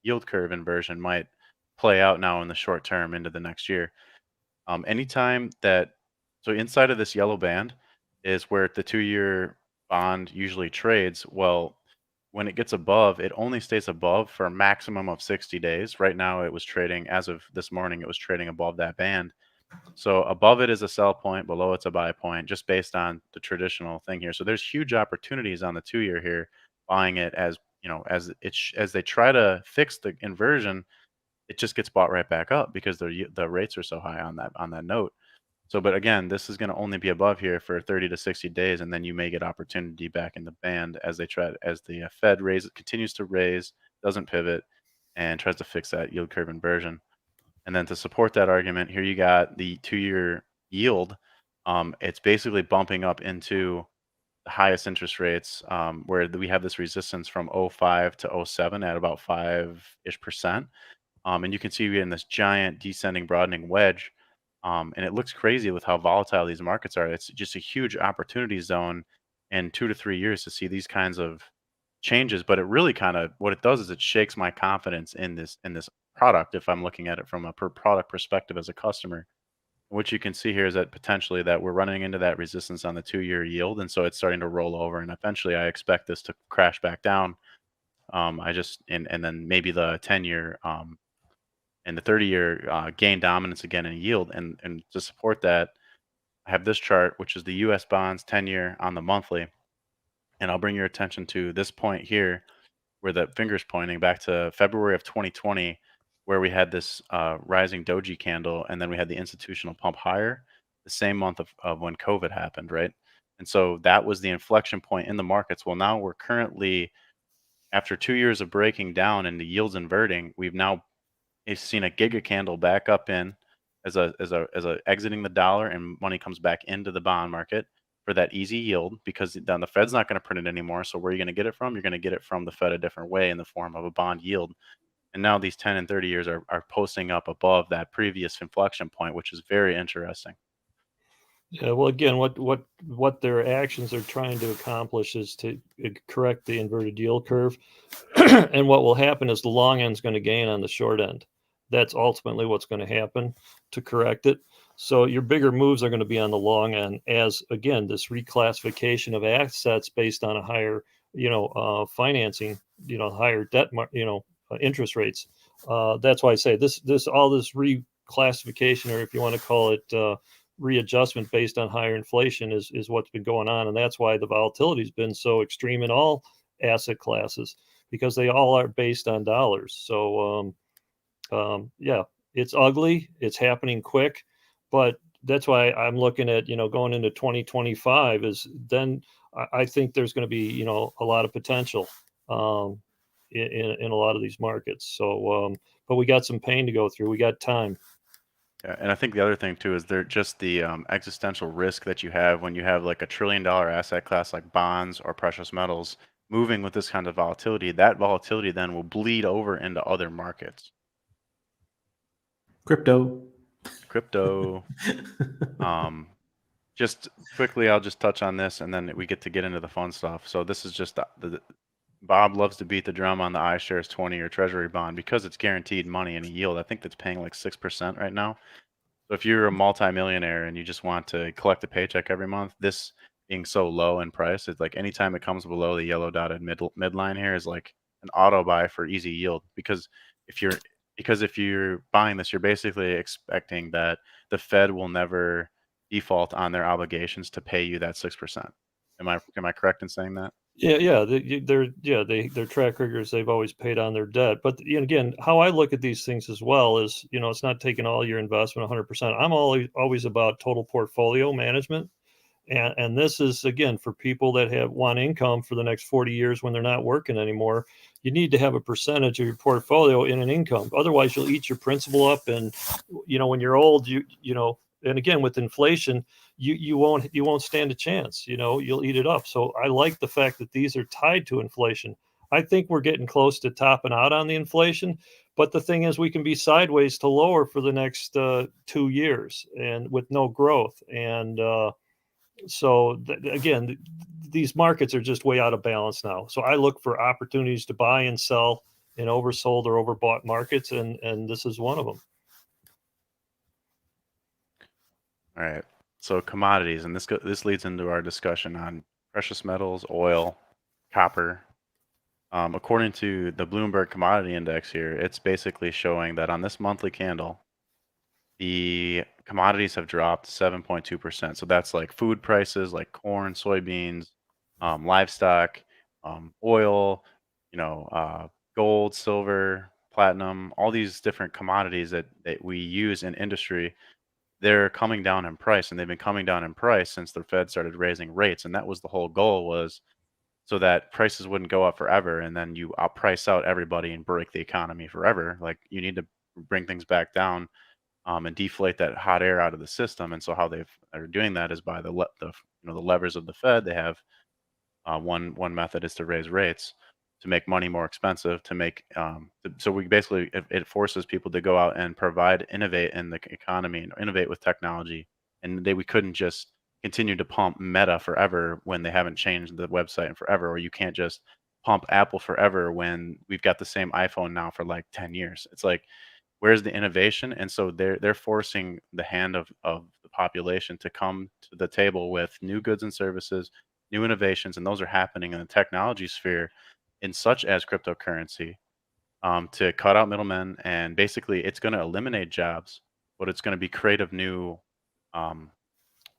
yield curve inversion might play out now in the short term into the next year. Anytime that, so inside of this yellow band is where the 2-year bond usually trades. Well, when it gets above, it only stays above for a maximum of 60 days. Right now, it was trading, as of this morning, it was trading above that band. So above it is a sell point, below it's a buy point, just based on the traditional thing here. So there's huge opportunities on the 2-year here, buying it as as they try to fix the inversion, it just gets bought right back up because the rates are so high on that note. So, but again, this is going to only be above here for 30 to 60 days, and then you may get opportunity back in the band as the Fed continues to raise, doesn't pivot, and tries to fix that yield curve inversion. And then to support that argument, here you got the 2-year yield. It's basically bumping up into the highest interest rates, where we have this resistance from 05 to 07 at about 5-ish%. And you can see we're in this giant descending broadening wedge. And it looks crazy with how volatile these markets are. It's just a huge opportunity zone in 2 to 3 years to see these kinds of changes. But it really kind of, what it does is it shakes my confidence in this product if I'm looking at it from a per product perspective as a customer. What you can see here is that potentially that we're running into that resistance on the 2-year yield, and so it's starting to roll over. And eventually, I expect this to crash back down. And then maybe the 10-year and the 30-year gain dominance again in yield. And to support that, I have this chart, which is the U.S. bonds 10-year on the monthly, and I'll bring your attention to this point here, where the finger's pointing back to February of 2020, where we had this rising doji candle, and then we had the institutional pump higher the same month of when COVID happened, right? And so that was the inflection point in the markets. Well, now we're currently, after 2 years of breaking down and the yields inverting, we've now seen a giga candle back up in as a exiting the dollar, and money comes back into the bond market for that easy yield, because then the Fed's not going to print it anymore. So where are you going to get it from? You're going to get it from the Fed a different way in the form of a bond yield. And now these 10 and 30 years are posting up above that previous inflection point, which is very interesting. Yeah, well, again, what their actions are trying to accomplish is to correct the inverted yield curve. And what will happen is the long end's going to gain on the short end. That's ultimately what's going to happen to correct it. So your bigger moves are going to be on the long end, as again, this reclassification of assets based on a higher, financing, higher debt, interest rates. That's why I say this reclassification, or if you want to call it readjustment based on higher inflation, is what's been going on. And that's why the volatility has been so extreme in all asset classes, because they all are based on dollars. So, yeah, it's ugly. It's happening quick, but that's why I'm looking at, going into 2025 is then I think there's going to be, a lot of potential in a lot of these markets. So, but we got some pain to go through. We got time. Yeah, and I think the other thing too is they're just the existential risk that you have when you have like $1 trillion asset class like bonds or precious metals moving with this kind of volatility. That volatility then will bleed over into other markets. Crypto. Just quickly, I'll just touch on this, and then we get into the fun stuff. So this is just Bob loves to beat the drum on the iShares 20-year Treasury bond because it's guaranteed money and a yield. I think that's paying like 6% right now. So if you're a multimillionaire and you just want to collect a paycheck every month, this being so low in price, it's like anytime it comes below the yellow dotted midline here is like an auto buy for easy yield. Because if you're buying this, you're basically expecting that the Fed will never default on their obligations to pay you that 6%. Am I correct in saying that? Yeah. Their track records, they've always paid on their debt. But again, how I look at these things as well is, it's not taking all your investment 100%. I'm always about total portfolio management. And this is, again, for people that want income for the next 40 years when they're not working anymore. You need to have a percentage of your portfolio in an income. Otherwise, you'll eat your principal up. And, when you're old, and again, with inflation, you won't stand a chance. You'll eat it up. So I like the fact that these are tied to inflation. I think we're getting close to topping out on the inflation. But the thing is, we can be sideways to lower for the next 2 years and with no growth. And again, these markets are just way out of balance now. So I look for opportunities to buy and sell in oversold or overbought markets, and this is one of them. All right. So commodities, and this leads into our discussion on precious metals, oil, copper. According to the Bloomberg Commodity Index here, it's basically showing that on this monthly candle, the commodities have dropped 7.2%. So that's like food prices, like corn, soybeans, livestock, oil, gold, silver, platinum, all these different commodities that we use in industry. They're coming down in price, and they've been coming down in price since the Fed started raising rates. And that was the whole goal, was so that prices wouldn't go up forever, and then you price out everybody and break the economy forever. Like, you need to bring things back down and deflate that hot air out of the system. And so how they're doing that is by the levers of the Fed. They have one method is to raise rates to make money more expensive, to make so we basically it forces people to go out and innovate in the economy and innovate with technology. And we couldn't just continue to pump Meta forever when they haven't changed the website in forever, or you can't just pump Apple forever when we've got the same iPhone now for like 10 years. It's like, where's the innovation? And so they're forcing the hand of the population to come to the table with new goods and services, new innovations, and those are happening in the technology sphere, in such as cryptocurrency, to cut out middlemen. And basically, it's going to eliminate jobs, but it's going to be creative new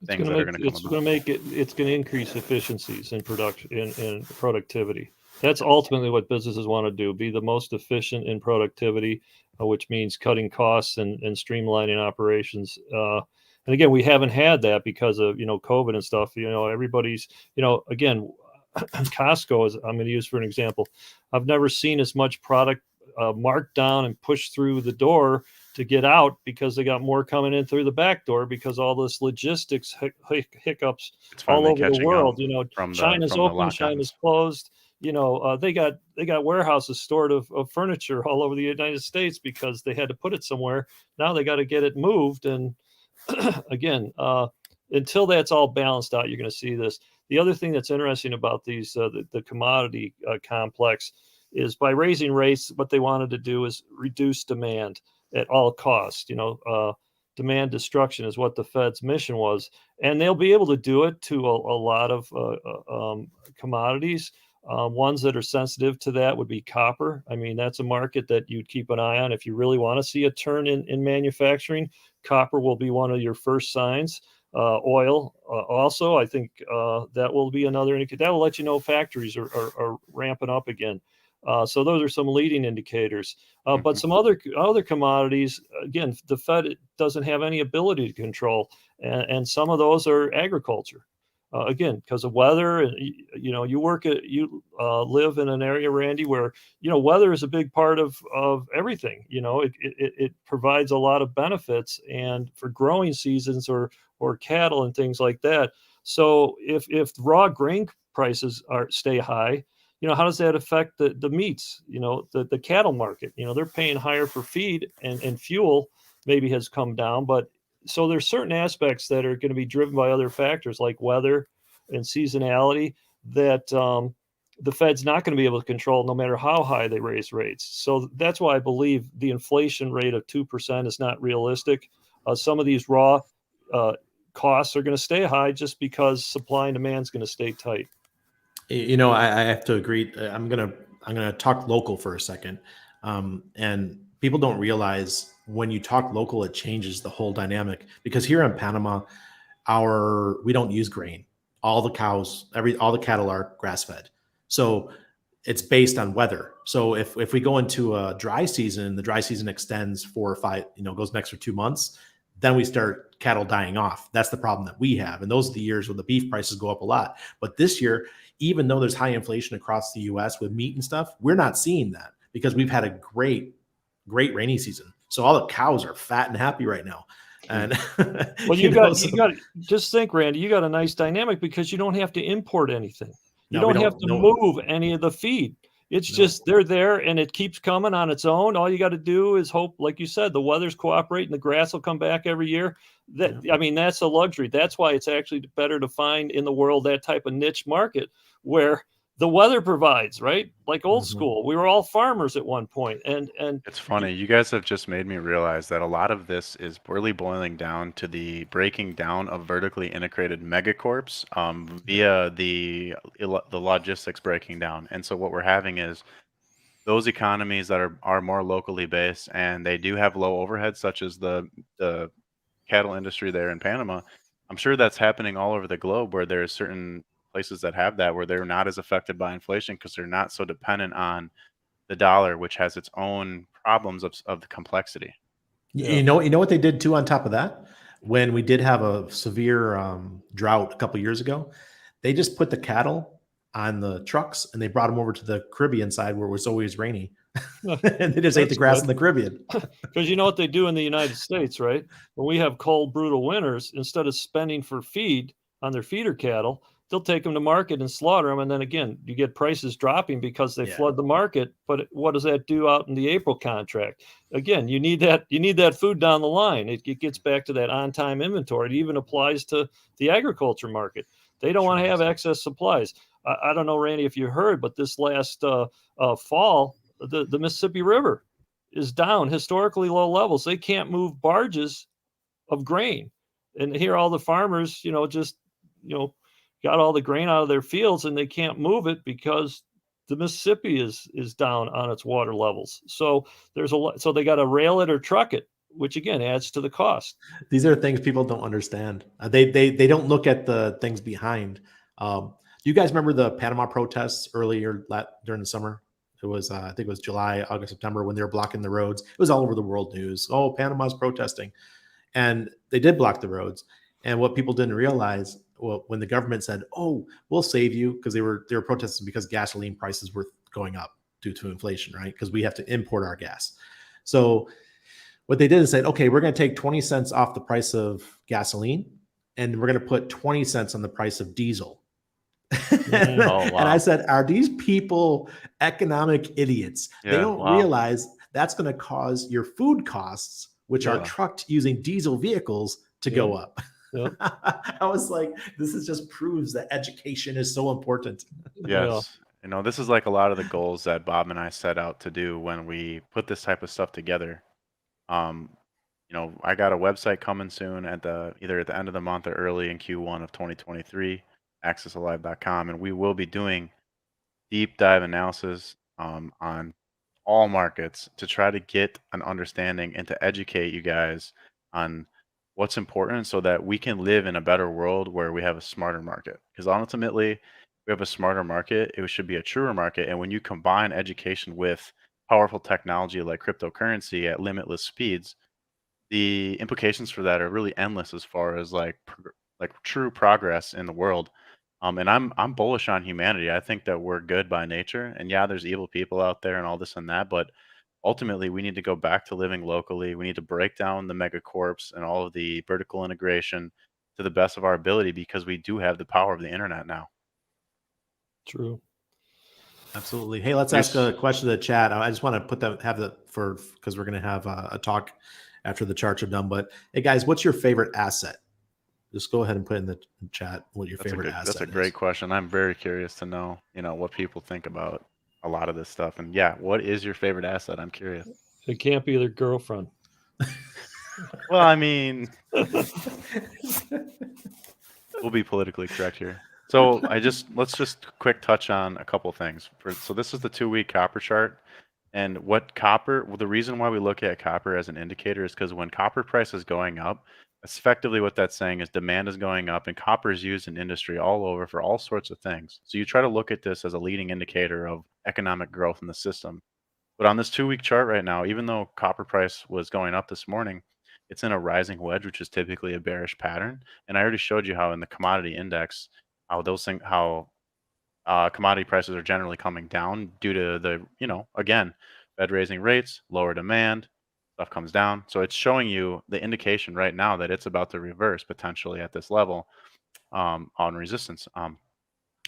things that are going to come about. It's going to make it. It's going to increase efficiencies in production and productivity. That's ultimately what businesses want to do: be the most efficient in productivity, which means cutting costs and streamlining operations. And again, we haven't had that because of COVID and stuff. Everybody's again, Costco is, I'm going to use for an example. I've never seen as much product marked down and pushed through the door to get out, because they got more coming in through the back door because all this logistics hiccups all over the world. China's open, China's closed. They got warehouses stored of furniture all over the United States because they had to put it somewhere. Now they got to get it moved. And again, until that's all balanced out, you're going to see this. The other thing that's interesting about these, the commodity complex, is by raising rates, what they wanted to do is reduce demand at all costs. Demand destruction is what the Fed's mission was, and they'll be able to do it to a lot of commodities. Ones that are sensitive to that would be copper. I mean, that's a market that you'd keep an eye on if you really want to see a turn in manufacturing. Copper will be one of your first signs. Oil also, I think that will be another indicator. That will let you know factories are ramping up again. So those are some leading indicators. But some other commodities, again, the Fed doesn't have any ability to control, and some of those are agriculture. Again, because of weather, and you live in an area, Randy, where weather is a big part of everything. It provides a lot of benefits, and for growing seasons or cattle and things like that. So if raw grain prices stay high, how does that affect the meats? The cattle market. They're paying higher for feed, and fuel maybe has come down, but so there's certain aspects that are going to be driven by other factors like weather and seasonality that the Fed's not going to be able to control no matter how high they raise rates. So that's why I believe the inflation rate of 2% is not realistic. Some of these raw costs are going to stay high just because supply and demand is going to stay tight. I have to agree. I'm gonna talk local for a second, and people don't realize when you talk local, it changes the whole dynamic. Because here in Panama, we don't use grain. All the cows, all the cattle are grass fed, so it's based on weather. So if we go into a dry season, the dry season extends 4 or 5, goes next for 2 months. then we start cattle dying off. That's the problem that we have. And those are the years when the beef prices go up a lot. But this year, even though there's high inflation across the US with meat and stuff, we're not seeing that because we've had a great rainy season. So all the cows are fat and happy right now. And well, you got just think, Randy, you got a nice dynamic because you don't have to import anything. You don't have to move any of the feed. It's just they're there and it keeps coming on its own. All you got to do is hope, like you said, the weather's cooperating, the grass will come back every year. I mean, that's a luxury. That's why it's actually better to find in the world that type of niche market where the weather provides, right? Like old school. We were all farmers at one point. And it's funny. You guys have just made me realize that a lot of this is really boiling down to the breaking down of vertically integrated megacorps via the logistics breaking down. And so what we're having is those economies that are more locally based and they do have low overhead, such as the cattle industry there in Panama. I'm sure that's happening all over the globe where there's certain places that have that where they're not as affected by inflation because they're not so dependent on the dollar, which has its own problems of the complexity. You know what they did too on top of that? When we did have a severe drought a couple years ago, they just put the cattle on the trucks and they brought them over to the Caribbean side where it was always rainy. And they just ate the grass in the Caribbean. Because you know what they do in the United States, right? When we have cold, brutal winters, instead of spending for feed on their feeder cattle, they'll take them to market and slaughter them. And then again, you get prices dropping because they flood the market. But what does that do out in the April contract? Again, you need that food down the line. It gets back to that on-time inventory. It even applies to the agriculture market. They don't want to have excess supplies. I don't know, Randy, if you heard, but this last fall, the Mississippi River is down historically low levels. They can't move barges of grain. And here all the farmers, got all the grain out of their fields and they can't move it because the Mississippi is down on its water levels. So so they got to rail it or truck it, which again adds to the cost. These are things people don't understand. They don't look at the things behind. Do you guys remember the Panama protests earlier during the summer? It was, I think it was July, August, September when they were blocking the roads. It was all over the world news. Oh, Panama's protesting. And they did block the roads. And what people didn't realize, well, when the government said, "Oh, we'll save you," because they were protesting because gasoline prices were going up due to inflation, right? Because we have to import our gas. So what they did is said, "Okay, we're going to take 20 cents off the price of gasoline, and we're going to put 20 cents on the price of diesel." And I said, "Are these people economic idiots? They don't realize that's going to cause your food costs, which are trucked using diesel vehicles, to go up." I was like, this just proves that education is so important. Yes. This is like a lot of the goals that Bob and I set out to do when we put this type of stuff together. I got a website coming soon either at the end of the month or early in Q1 of 2023, accessalive.com, and we will be doing deep dive analysis on all markets to try to get an understanding and to educate you guys on what's important so that we can live in a better world where we have a smarter market. Because ultimately, we have a smarter market, it should be a truer market. And when you combine education with powerful technology like cryptocurrency at limitless speeds, the implications for that are really endless as far as like true progress in the world. And I'm bullish on humanity. I think that we're good by nature. And yeah, there's evil people out there and all this and that, but ultimately, we need to go back to living locally. We need to break down the megacorps and all of the vertical integration to the best of our ability because we do have the power of the internet now. True. Absolutely. Hey, let's ask a question to the chat. I just want to because we're going to have a talk after the charts are done. But hey, guys, what's your favorite asset? Just go ahead and put in the chat what your favorite asset is. That's a great question. I'm very curious to know, what people think about a lot of this stuff. And what is your favorite asset? I'm curious. It can't be their girlfriend. Well, I mean, we'll be politically correct here. So let's just quick touch on a couple things. So this is the 2-week copper chart. And the reason why we look at copper as an indicator is because when copper price is going up, effectively what that's saying is demand is going up and copper is used in industry all over for all sorts of things. So you try to look at this as a leading indicator of economic growth in the system. But on this 2-week chart right now, even though copper price was going up this morning, it's in a rising wedge, which is typically a bearish pattern. And I already showed you how in the commodity index, how commodity prices are generally coming down due to the, again, Fed raising rates, lower demand, stuff comes down. So it's showing you the indication right now that it's about to reverse potentially at this level on resistance.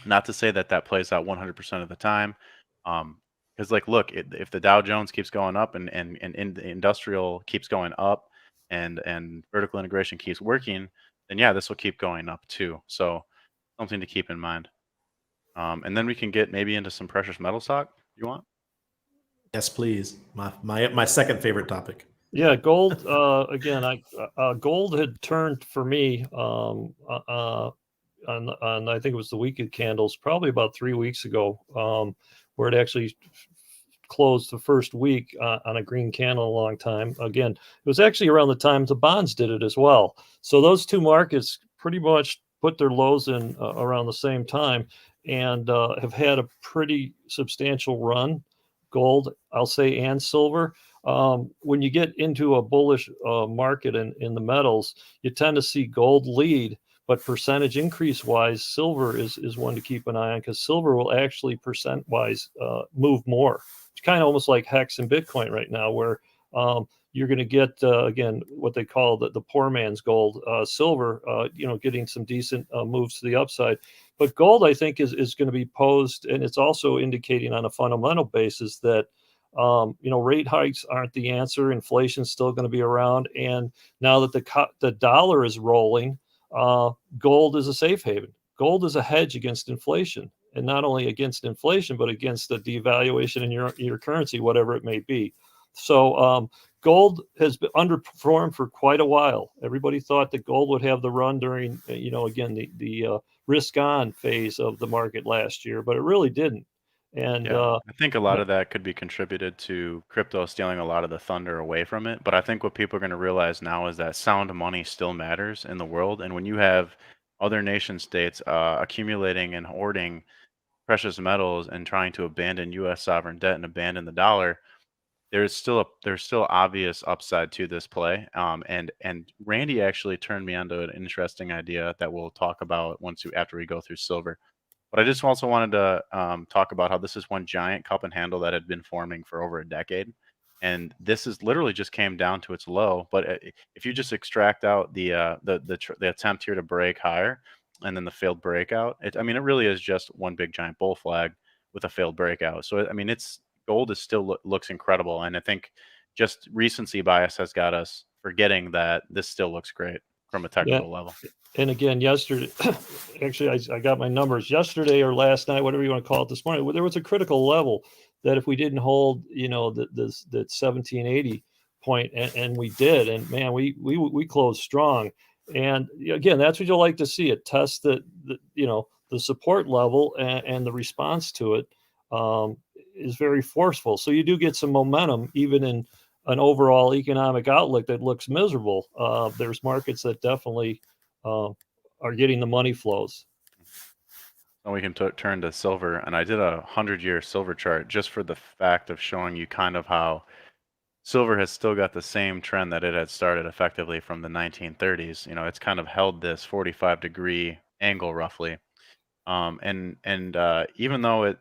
Not to say that that plays out 100% of the time. Because like, look, if the Dow Jones keeps going up and the industrial keeps going up and vertical integration keeps working, then yeah, this will keep going up too. So something to keep in mind. And then we can get maybe into some precious metal stock. You want? Yes, please. My second favorite topic. Yeah, gold. Again, gold had turned for me on I think it was the weekend candles, probably about 3 weeks ago, where it actually closed the first week on a green candle a long time. Again, it was actually around the time the bonds did it as well. So those two markets pretty much put their lows in around the same time and have had a pretty substantial run. Gold, I'll say, and silver. When you get into a bullish market in the metals, you tend to see gold lead, but percentage increase wise, silver is one to keep an eye on because silver will actually percent wise move more. It's kind of almost like Hex and Bitcoin right now, where you're going to get again what they call the poor man's gold. Silver, getting some decent moves to the upside. But gold, I think, is going to be posed, and it's also indicating on a fundamental basis that rate hikes aren't the answer. Inflation's still going to be around, and now that the dollar is rolling, gold is a safe haven. Gold is a hedge against inflation, and not only against inflation, but against the devaluation in your currency, whatever it may be. So gold has been underperformed for quite a while. Everybody thought that gold would have the run during, again, the risk on phase of the market last year, but it really didn't. And I think a lot of that could be contributed to crypto stealing a lot of the thunder away from it. But I think what people are going to realize now is that sound money still matters in the world. And when you have other nation states accumulating and hoarding precious metals and trying to abandon U.S. sovereign debt and abandon the dollar, there's still obvious upside to this play. And Randy actually turned me onto an interesting idea that we'll talk about after we go through silver. But I just also wanted to talk about how this is one giant cup and handle that had been forming for over a decade. And this is literally just came down to its low. But if you just extract out the attempt here to break higher and then the failed breakout, it really is just one big giant bull flag with a failed breakout. So, gold is still looks incredible. And I think just recency bias has got us forgetting that this still looks great from a technical level. And again, yesterday, actually, I got my numbers yesterday or last night, whatever you want to call it this morning. There was a critical level that if we didn't hold, that 1780 point, and we did, and man, we closed strong. And again, that's what you'll like to see. It test the support level and the response to it is very forceful. So you do get some momentum even in an overall economic outlook that looks miserable. There's markets that definitely are getting the money flows. And we can turn to silver. And I did a 100-year silver chart just for the fact of showing you kind of how silver has still got the same trend that it had started effectively from the 1930s. It's kind of held this 45-degree angle roughly. And even though it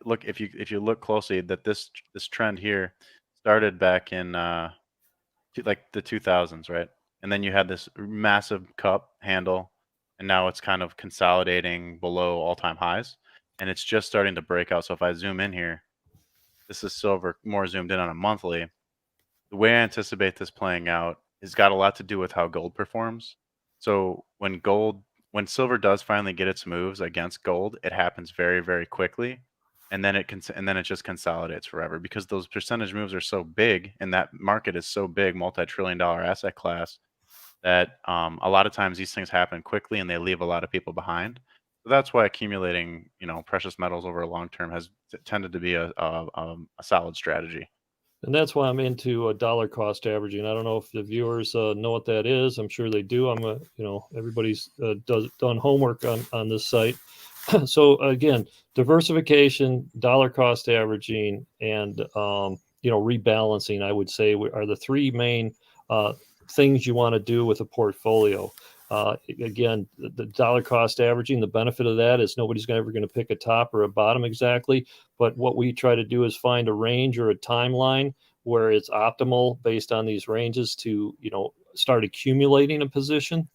look, if you look closely, that this trend here started back in like the 2000s, right? And then you had this massive cup handle, and now it's kind of consolidating below all-time highs, and it's just starting to break out. So if I zoom in here, this is silver more zoomed in on a monthly. The way I anticipate this playing out has got a lot to do with how gold performs. So when silver does finally get its moves against gold, it happens very, very quickly. And then it just consolidates forever because those percentage moves are so big, and that market is so big, multi-trillion-dollar asset class, that a lot of times these things happen quickly and they leave a lot of people behind. So that's why accumulating, precious metals over a long term has tended to be a solid strategy. And that's why I'm into a dollar cost averaging. I don't know if the viewers know what that is. I'm sure they do. Everybody's done homework on this site. So again, diversification, dollar cost averaging, and rebalancing, I would say, are the three main things you want to do with a portfolio. Again, the dollar cost averaging, the benefit of that is nobody's ever going to pick a top or a bottom exactly. But what we try to do is find a range or a timeline where it's optimal based on these ranges to, start accumulating a position.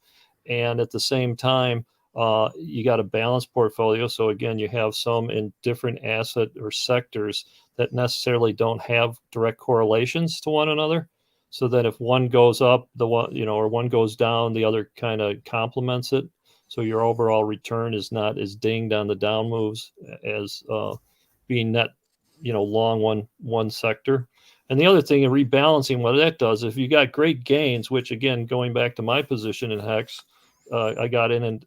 And at the same time, you got a balanced portfolio. So again, you have some in different asset or sectors that necessarily don't have direct correlations to one another. So that if one goes up, the one, or one goes down, the other kind of complements it. So your overall return is not as dinged on the down moves as being net, long one sector. And the other thing in rebalancing, what that does, if you got great gains, which again, going back to my position in HEX, I got in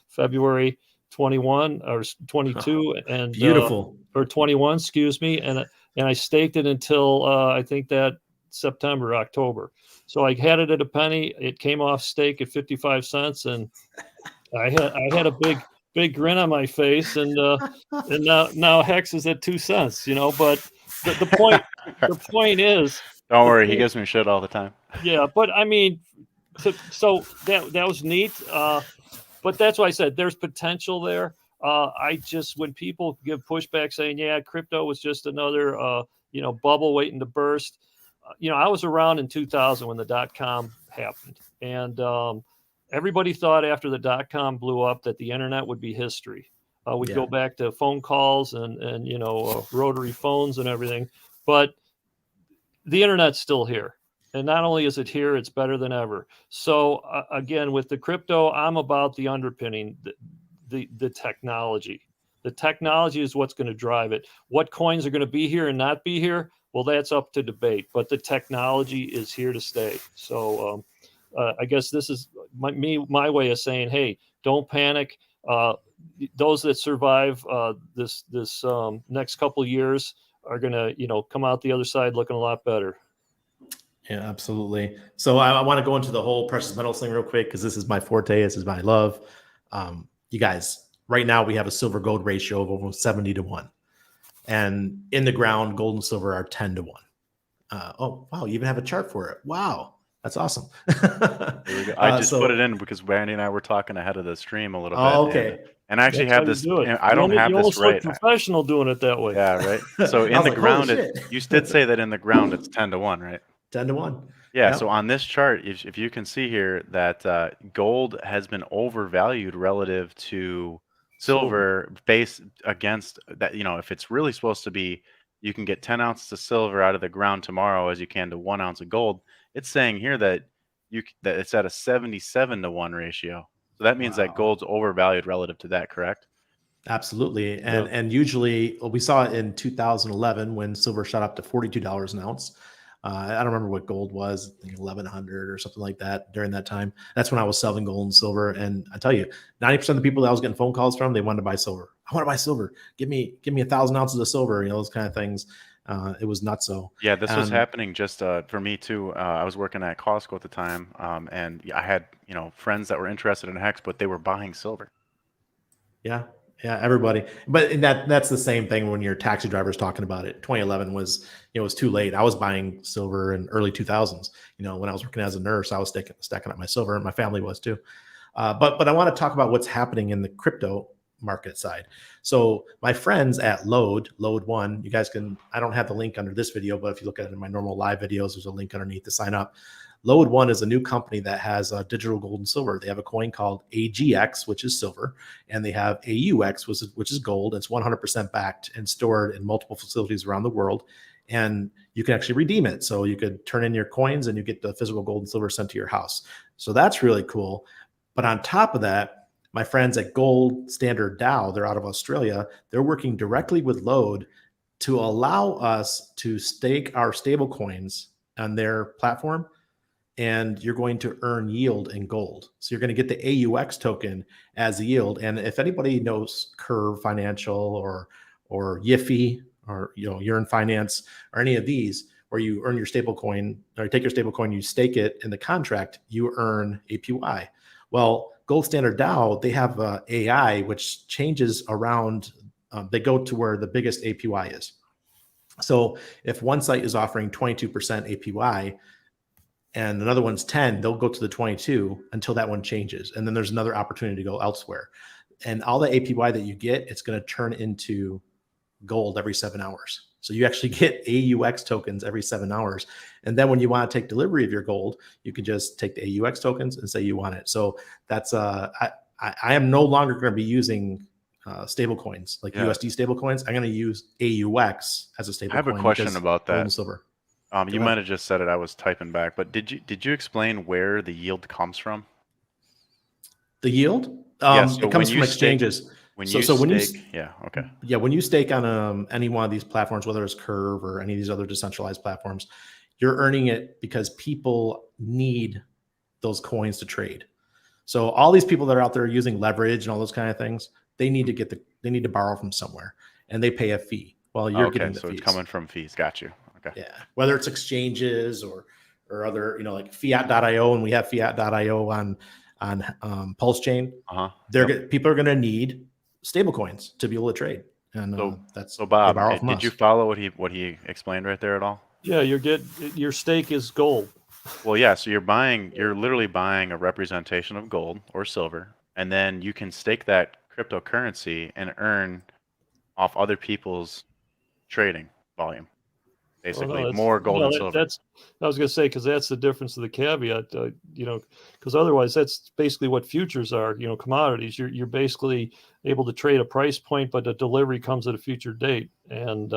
February 21 or 22 and Beautiful. Or 21, excuse me. And I staked it until I think that September, October. So I had it at a penny. It came off stake at 55 cents. And I had a big grin on my face. And now HEX is at 2 cents, but the point is, don't worry, he gives me shit all the time. Yeah, but I mean, so that was neat. But that's why I said there's potential there. When people give pushback saying, yeah, crypto was just another, bubble waiting to burst. I was around in 2000 when the .com happened. And everybody thought after the .com blew up that the internet would be history. We'd go back to phone calls and rotary phones and everything. But the internet's still here. And not only is it here, it's better than ever. So again, with the crypto, I'm about the underpinning, the technology. The technology is what's going to drive it. What coins are going to be here and not be here? Well, that's up to debate. But the technology is here to stay. So I guess this is my way of saying, hey, don't panic. Those that survive this next couple of years are going to come out the other side looking a lot better. Yeah, absolutely. So I want to go into the whole precious metals thing real quick because this is my forte. This is my love. You guys, right now we have a silver gold ratio of almost 70-1. And in the ground, gold and silver are 10-1. Oh, wow. You even have a chart for it. Wow. That's awesome. There we go. I just put it in because Randy and I were talking ahead of the stream a little bit. Oh, okay. And I actually have this. I don't have this right. Professional doing it that way. Yeah, right. So in the ground, you did say that in the ground it's 10-1, right? 10-1. Yeah. Yep. So on this chart, if you can see here that gold has been overvalued relative to silver based against that. If it's really supposed to be, you can get 10 ounces of silver out of the ground tomorrow as you can to 1 ounce of gold. It's saying here that it's at a 77-1 ratio. So that means that gold's overvalued relative to that, correct? Absolutely. And usually we saw it in 2011 when silver shot up to $42 an ounce. I don't remember what gold was, I think 1,100 or something like that during that time. That's when I was selling gold and silver. And I tell you, 90% of the people that I was getting phone calls from, they wanted to buy silver. I want to buy silver. Give me 1,000 ounces of silver, those kind of things. It was nutso. Yeah, this was happening just for me too. I was working at Costco at the time, and I had friends that were interested in HEX, but they were buying silver. Yeah, everybody. But that's the same thing when your taxi driver's talking about it. 2011 was it was too late. I was buying silver in early 2000s. When I was working as a nurse, I was stacking up my silver, and my family was too. But I want to talk about what's happening in the crypto market side. So my friends at LODE ONE, you guys can, I don't have the link under this video, but if you look at it in my normal live videos, there's a link underneath to sign up. LODE ONE is a new company that has digital gold and silver. They have a coin called AGX, which is silver, and they have AUX, which is gold. It's 100% backed and stored in multiple facilities around the world. And you can actually redeem it. So you could turn in your coins and you get the physical gold and silver sent to your house. So that's really cool. But on top of that, my friends at Gold Standard DAO, they're out of Australia. They're working directly with LODE to allow us to stake our stable coins on their platform, and you're going to earn yield in gold. So you're going to get the AUX token as a yield. And if anybody knows Curve Financial or Yiffy or Yearn Finance or any of these, where you earn your stable coin or take your stable coin, you stake it in the contract, you earn APY. Well, Gold Standard DAO, they have AI, which changes around, they go to where the biggest APY is. So if one site is offering 22% APY and another one's 10, they'll go to the 22 until that one changes. And then there's another opportunity to go elsewhere. And all the APY that you get, it's going to turn into gold every 7 hours. So you actually get AUX tokens every 7 hours. And then when you want to take delivery of your gold, you can just take the AUX tokens and say you want it. So that's I am no longer going to be using stable coins like USD stable coins. I'm going to use AUX as a stable coin. I have a question about that. Gold and silver. You might have just said it. I was typing back, but did you explain where the yield comes from? The yield? So it comes from exchanges. When so you when you stake, when you stake on any one of these platforms, whether it's Curve or any of these other decentralized platforms, you're earning it because people need those coins to trade. So all these people that are out there using leverage and all those kind of things, they need to borrow from somewhere, and they pay a fee. Well, you're getting the fees. It's coming from fees. Got you. Okay. Yeah, whether it's exchanges or other, like fiat.io, and we have fiat.io on Pulse Chain. People are going to need stable coins to be able to trade, and so Bob, did you follow what he explained right there at all? Yeah, your stake is gold. Well, yeah, so you're literally buying a representation of gold or silver, and then you can stake that cryptocurrency and earn off other people's trading volume. Basically, more gold and silver. I was going to say, because that's the difference of the caveat, because otherwise that's basically what futures are. Commodities. You're basically able to trade a price point, but the delivery comes at a future date, and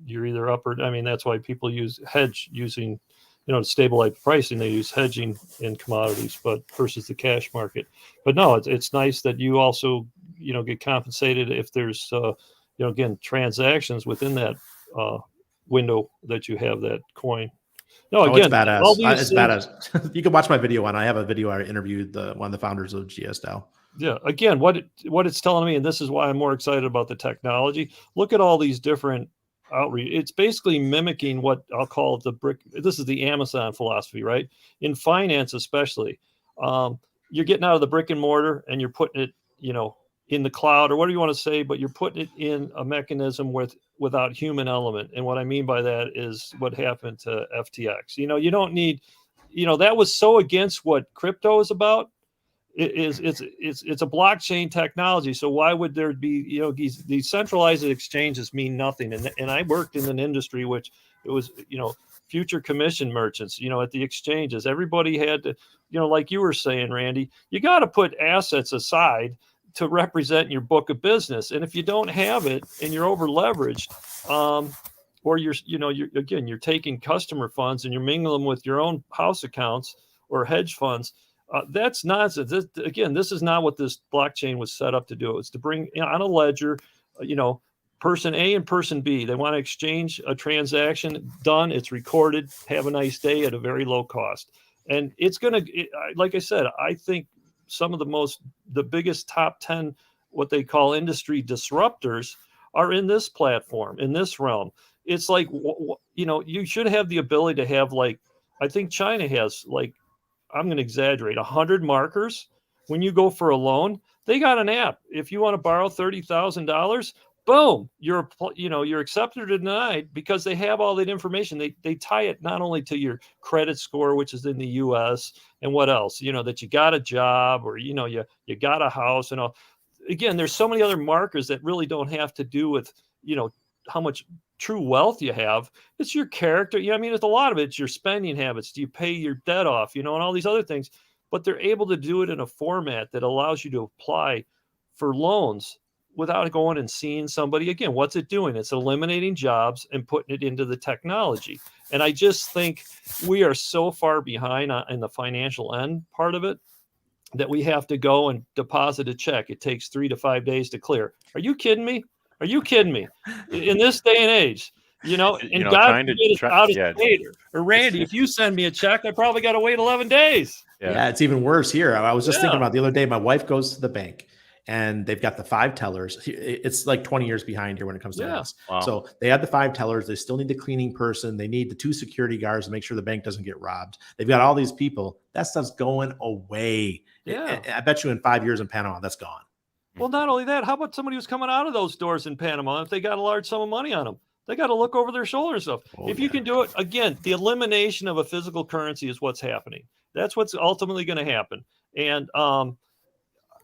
you're either up or. I mean, that's why people use hedge using, to stabilize pricing. They use hedging in commodities, but versus the cash market. But no, it's nice that you also get compensated if there's again transactions within that window that you have that coin. No, again, it's badass. It's badass. You can watch my video on. I have a video I interviewed one of the founders of GSDAO. Yeah, again, what it's telling me, and this is why I'm more excited about the technology. Look at all these different outreach. It's basically mimicking what I'll call the brick. This is the Amazon philosophy, right? In finance, especially, you're getting out of the brick and mortar and you're putting it, in the cloud or whatever you want to say, but you're putting it in a mechanism without human element. And what I mean by that is what happened to FTX. You don't need, that was so against what crypto is about. It's a blockchain technology. So why would there be, these centralized exchanges mean nothing? And I worked in an industry which it was, future commission merchants, at the exchanges. Everybody had to, like you were saying, Randy, you got to put assets aside to represent your book of business. And if you don't have it and you're over leveraged, or you're taking customer funds and you're mingling them with your own house accounts or hedge funds, that's nonsense. This is not what this blockchain was set up to do. It's to bring on a ledger, person A and person B. They want to exchange a transaction, done, it's recorded, have a nice day at a very low cost. And it's going to, like I said, I think some of the biggest top 10, what they call industry disruptors, are in this platform, in this realm. It's like, you should have the ability to have, like, I think China has, like, I'm going to exaggerate, 100 markers. When you go for a loan, they got an app. If you want to borrow $30,000, boom, you're accepted or denied, because they have all that information. They tie it not only to your credit score, which is in the U.S., and what else, that you got a job or, you got a house and all. Again, there's so many other markers that really don't have to do with, how much true wealth you have. It's your character. It's a lot of it's your spending habits. Do you pay your debt off, and all these other things, but they're able to do it in a format that allows you to apply for loans without going and seeing somebody. Again, what's it doing? It's eliminating jobs and putting it into the technology. And I just think we are so far behind in the financial end part of it that we have to go and deposit a check. It takes 3 to 5 days to clear. Are you kidding me? Are you kidding me? In this day and age, and God forbid it's out of state. Or Randy, if you send me a check, I probably got to wait 11 days. Yeah, it's even worse here. I was just thinking about the other day, my wife goes to the bank and they've got the 5 tellers. It's like 20 years behind here when it comes to this. Wow. So they have the 5 tellers. They still need the cleaning person. They need the 2 security guards to make sure the bank doesn't get robbed. They've got all these people. That stuff's going away. Yeah. I bet you in 5 years in Panama, that's gone. Well, not only that, how about somebody who's coming out of those doors in Panama if they got a large sum of money on them? They got to look over their shoulder stuff. Oh, If you can do it, again, the elimination of a physical currency is what's happening. That's what's ultimately going to happen. And,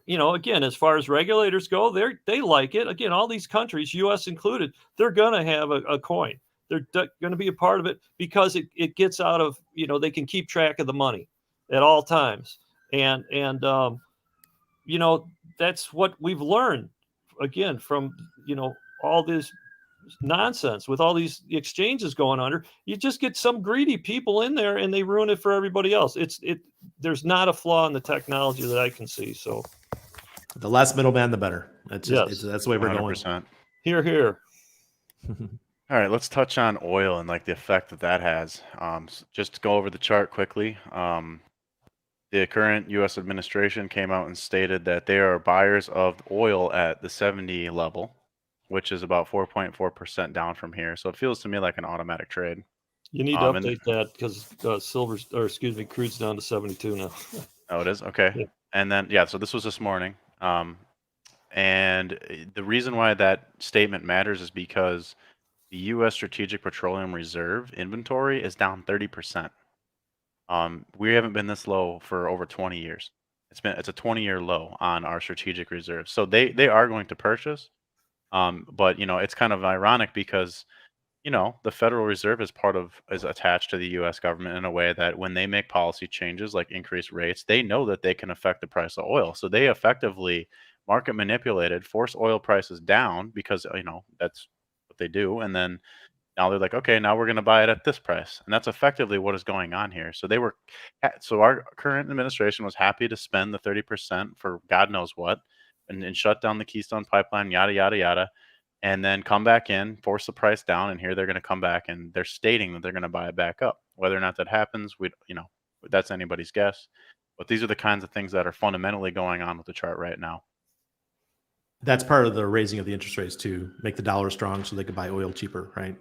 again, as far as regulators go, they like it. Again, all these countries, U.S. included, they're going to have a coin. They're going to be a part of it because it gets out of, they can keep track of the money at all times. And that's what we've learned, again, from, all this nonsense with all these exchanges going under. You just get some greedy people in there and they ruin it for everybody else. There's not a flaw in the technology that I can see. So the less middleman, the better. That's the way we're 100%. going. Here. All right, let's touch on oil and like the effect that has. Just to go over the chart quickly. The current U.S. administration came out and stated that they are buyers of oil at the 70 level, which is about 4.4% down from here. So it feels to me like an automatic trade. You need to update that because crude's down to 72 now. Oh, it is? Okay. Yeah. And then, so this was this morning. And the reason why that statement matters is because the U.S. Strategic Petroleum Reserve inventory is down 30%. We haven't been this low for over 20 years. It's a 20-year low on our strategic reserves. So they are going to purchase. But it's kind of ironic because the Federal Reserve is attached to the U.S. government in a way that when they make policy changes like increase rates, they know that they can affect the price of oil. So they effectively market manipulated, force oil prices down because that's what they do, and then now they're like, okay, now we're going to buy it at this price, and that's effectively what is going on here. So our current administration was happy to spend the 30% for God knows what, and shut down the Keystone Pipeline, yada yada yada, and then come back in, force the price down, and here they're going to come back and they're stating that they're going to buy it back up. Whether or not that happens, that's anybody's guess. But these are the kinds of things that are fundamentally going on with the chart right now. That's part of the raising of the interest rates to make the dollar strong so they could buy oil cheaper, right?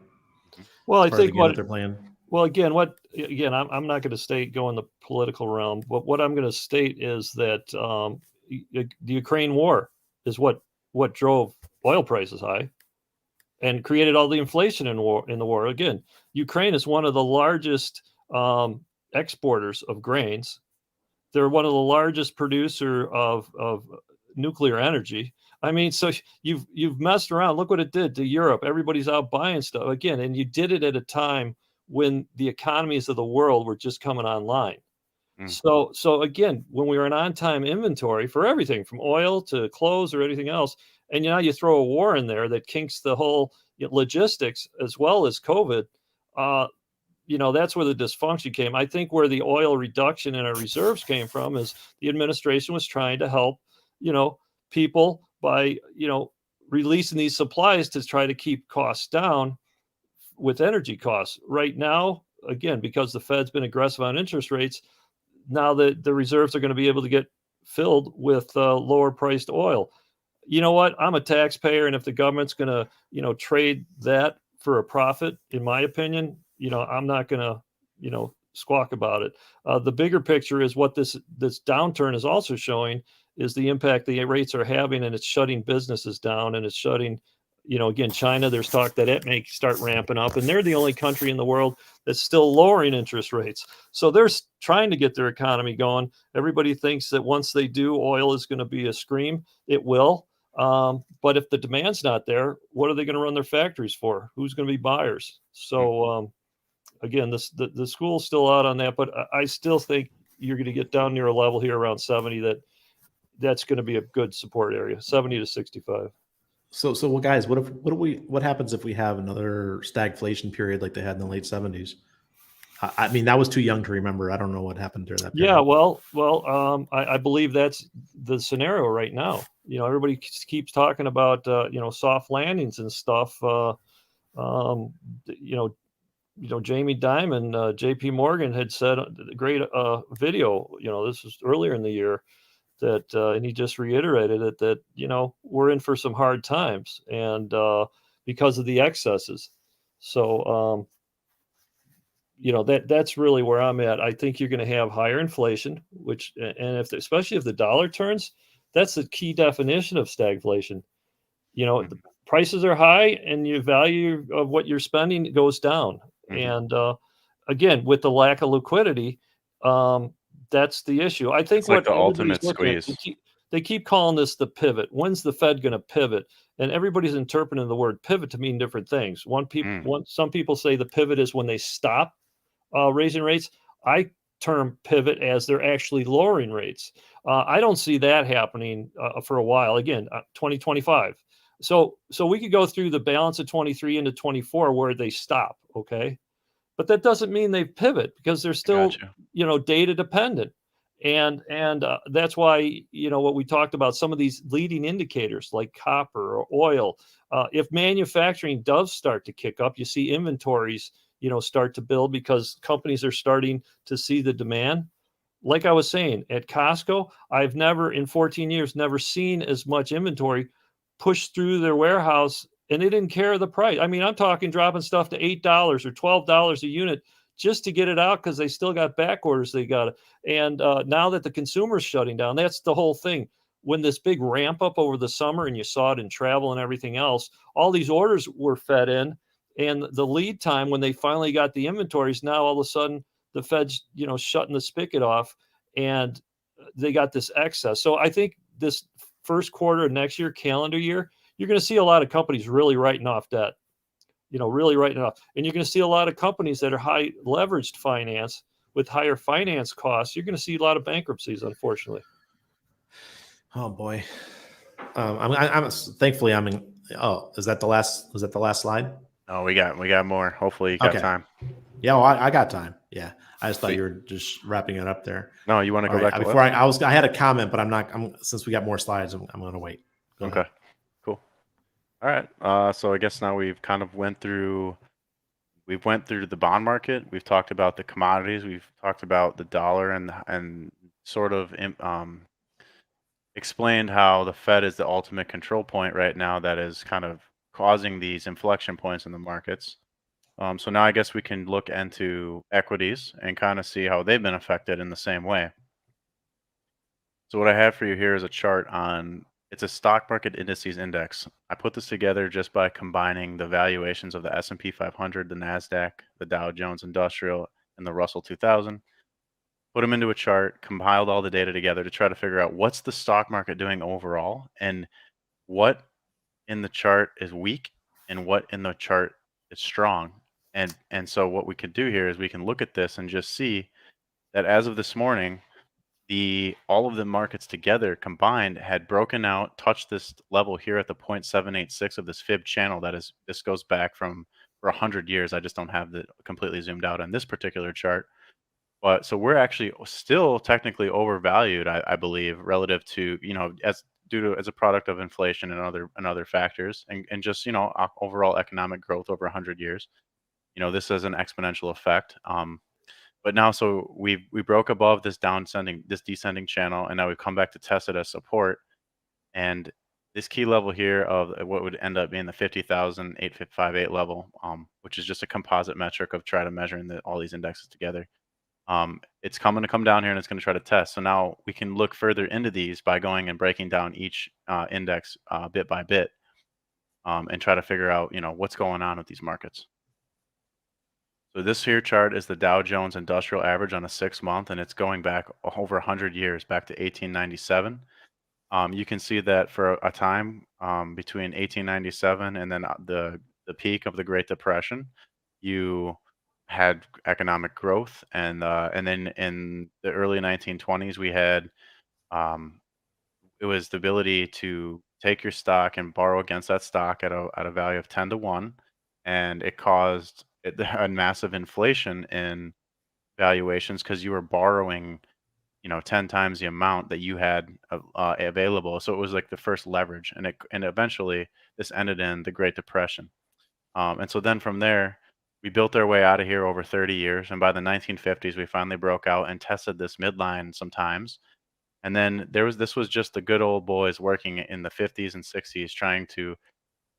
Well, I think what they're playing. Well, again, I'm not going to go in the political realm, but what I'm going to state is that the Ukraine war is what drove oil prices high and created all the inflation in the war. Again, Ukraine is one of the largest exporters of grains. They're one of the largest producer of nuclear energy. I mean, so you've messed around. Look what it did to Europe. Everybody's out buying stuff again, and you did it at a time when the economies of the world were just coming online. So again, when we were an on-time inventory for everything from oil to clothes or anything else, and now you throw a war in there that kinks the whole logistics as well as COVID, that's where the dysfunction came. I think where the oil reduction in our reserves came from is the administration was trying to help, people by, releasing these supplies to try to keep costs down with energy costs. Right now, again, because the Fed's been aggressive on interest rates, now the reserves are going to be able to get filled with lower priced oil. You know what? I'm a taxpayer, and if the government's going to, trade that for a profit, in my opinion, I'm not going to, squawk about it. The bigger picture is what this downturn is also showing is the impact the rates are having, and it's shutting businesses down, and it's shutting, again, China, there's talk that it may start ramping up, and they're the only country in the world that's still lowering interest rates. So they're trying to get their economy going. Everybody thinks that once they do, oil is going to be a scream. It will. But if the demand's not there, what are they going to run their factories for? Who's going to be buyers? So, again, the school's still out on that, but I still think you're going to get down near a level here around 70 that's going to be a good support area, 70 to 65. So well, guys, what happens if we have another stagflation period like they had in the late 70s? I mean, that was too young to remember. I don't know what happened during that period. Yeah, well, I believe that's the scenario right now. Everybody keeps talking about soft landings and stuff. Jamie Dimon, JP Morgan had said a great video, this was earlier in the year, that and he just reiterated it, that we're in for some hard times, and because of the excesses. So that's really where I'm at. I think you're going to have higher inflation, especially if the dollar turns, that's the key definition of stagflation. The prices are high and your value of what you're spending goes down. Mhm. And again, with the lack of liquidity, that's the issue. I think It's like what the everybody's ultimate looking at, squeeze. they keep calling this the pivot. When's the Fed going to pivot? And everybody's interpreting the word pivot to mean different things. Mm. Some people say the pivot is when they stop raising rates. I term pivot as they're actually lowering rates. I don't see that happening for a while. Again, 2025. So we could go through the balance of 23 into 24 where they stop. Okay. But that doesn't mean they pivot because they're still, Gotcha. data dependent. And that's why, what we talked about, some of these leading indicators like copper or oil, if manufacturing does start to kick up, you see inventories, start to build because companies are starting to see the demand. Like I was saying, at Costco, I've never in 14 years, never seen as much inventory pushed through their warehouse, and they didn't care the price. I mean, I'm talking dropping stuff to $8 or $12 a unit just to get it out because they still got back orders they got. And now that the consumer's shutting down, that's the whole thing. When this big ramp up over the summer, and you saw it in travel and everything else, all these orders were fed in, and the lead time when they finally got the inventories, now all of a sudden the Fed's shutting the spigot off, and they got this excess. So I think this first quarter of next year, calendar year, you're going to see a lot of companies really writing off debt, really writing it off. And you're going to see a lot of companies that are high leveraged finance with higher finance costs. You're going to see a lot of bankruptcies, unfortunately. Oh boy. I'm thankfully I'm in. Oh, is that the last? Was that the last slide? Oh, we got more. Hopefully you got Okay. time. Yeah, well, I got time. Yeah, I just thought Sweet. you were just wrapping it up there. No, you want to All go right. back to Before what? I had a comment, but I'm not. Since we got more slides, I'm going to wait. Go Okay. ahead. Cool. All right. So I guess now we've kind of went through the bond market. We've talked about the commodities. We've talked about the dollar and sort of explained how the Fed is the ultimate control point right now that is kind of causing these inflection points in the markets. So now I guess we can look into equities and kind of see how they've been affected in the same way. So what I have for you here is a chart on, it's a stock market indices index. I put this together just by combining the valuations of the S&P 500, the NASDAQ, the Dow Jones Industrial, and the Russell 2000. Put them into a chart, compiled all the data together to try to figure out what's the stock market doing overall and what in the chart is weak and what in the chart is strong. And so what we can do here is we can look at this and just see that as of this morning, all of the markets together combined had broken out, touched this level here at the 0.786 of this fib channel. This goes back for 100 years. I just don't have it completely zoomed out on this particular chart. But so we're actually still technically overvalued, I believe, relative to, as a product of inflation and other factors, and just overall economic growth over 100 years. This has an exponential effect. But now, so we broke above this descending channel, and now we've come back to test it as support. And this key level here of what would end up being the 50,858 level, which is just a composite metric of try to measuring all these indexes together. It's coming to come down here, and it's going to try to test. So now we can look further into these by going and breaking down each index bit by bit, and try to figure out what's going on with these markets. So this here chart is the Dow Jones Industrial Average on a 6-month, and it's going back over 100 years, back to 1897. You can see that for a time between 1897 and then the peak of the Great Depression, you had economic growth, and then in the early 1920s, we had it was the ability to take your stock and borrow against that stock at a value of 10 to 1, and it caused a massive inflation in valuations because you were borrowing 10 times the amount that you had available. So it was like the first leverage, and eventually this ended in the Great Depression. And so then from there, we built our way out of here over 30 years, and by the 1950s, we finally broke out and tested this midline sometimes. And then this was just the good old boys working in the 50s and 60s trying to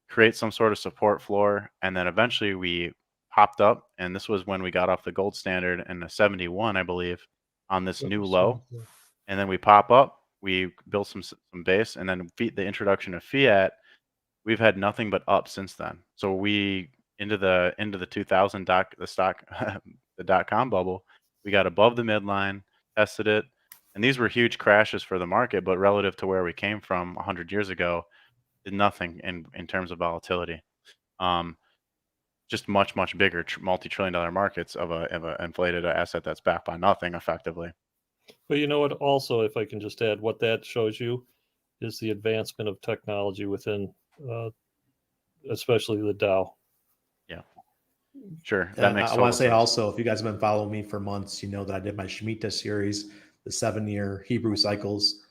create some sort of support floor, and then eventually we popped up, and this was when we got off the gold standard in the 71, I believe, on this new low. And then we pop up, we built some base, and then the introduction of fiat we've had nothing but up since then. So we into the 2000 the .com bubble, we got above the midline, tested it, and these were huge crashes for the market, but relative to where we came from 100 years ago, did nothing in terms of volatility. Just much bigger multi-trillion dollar markets of a inflated asset that's backed by nothing effectively. But you know what? Also, if I can just add, what that shows you is the advancement of technology within, especially the Dow. Yeah, sure. That makes. I want to say sense. Also, if you guys have been following me for months, you know that I did my Shemitah series, the 7-year Hebrew cycles,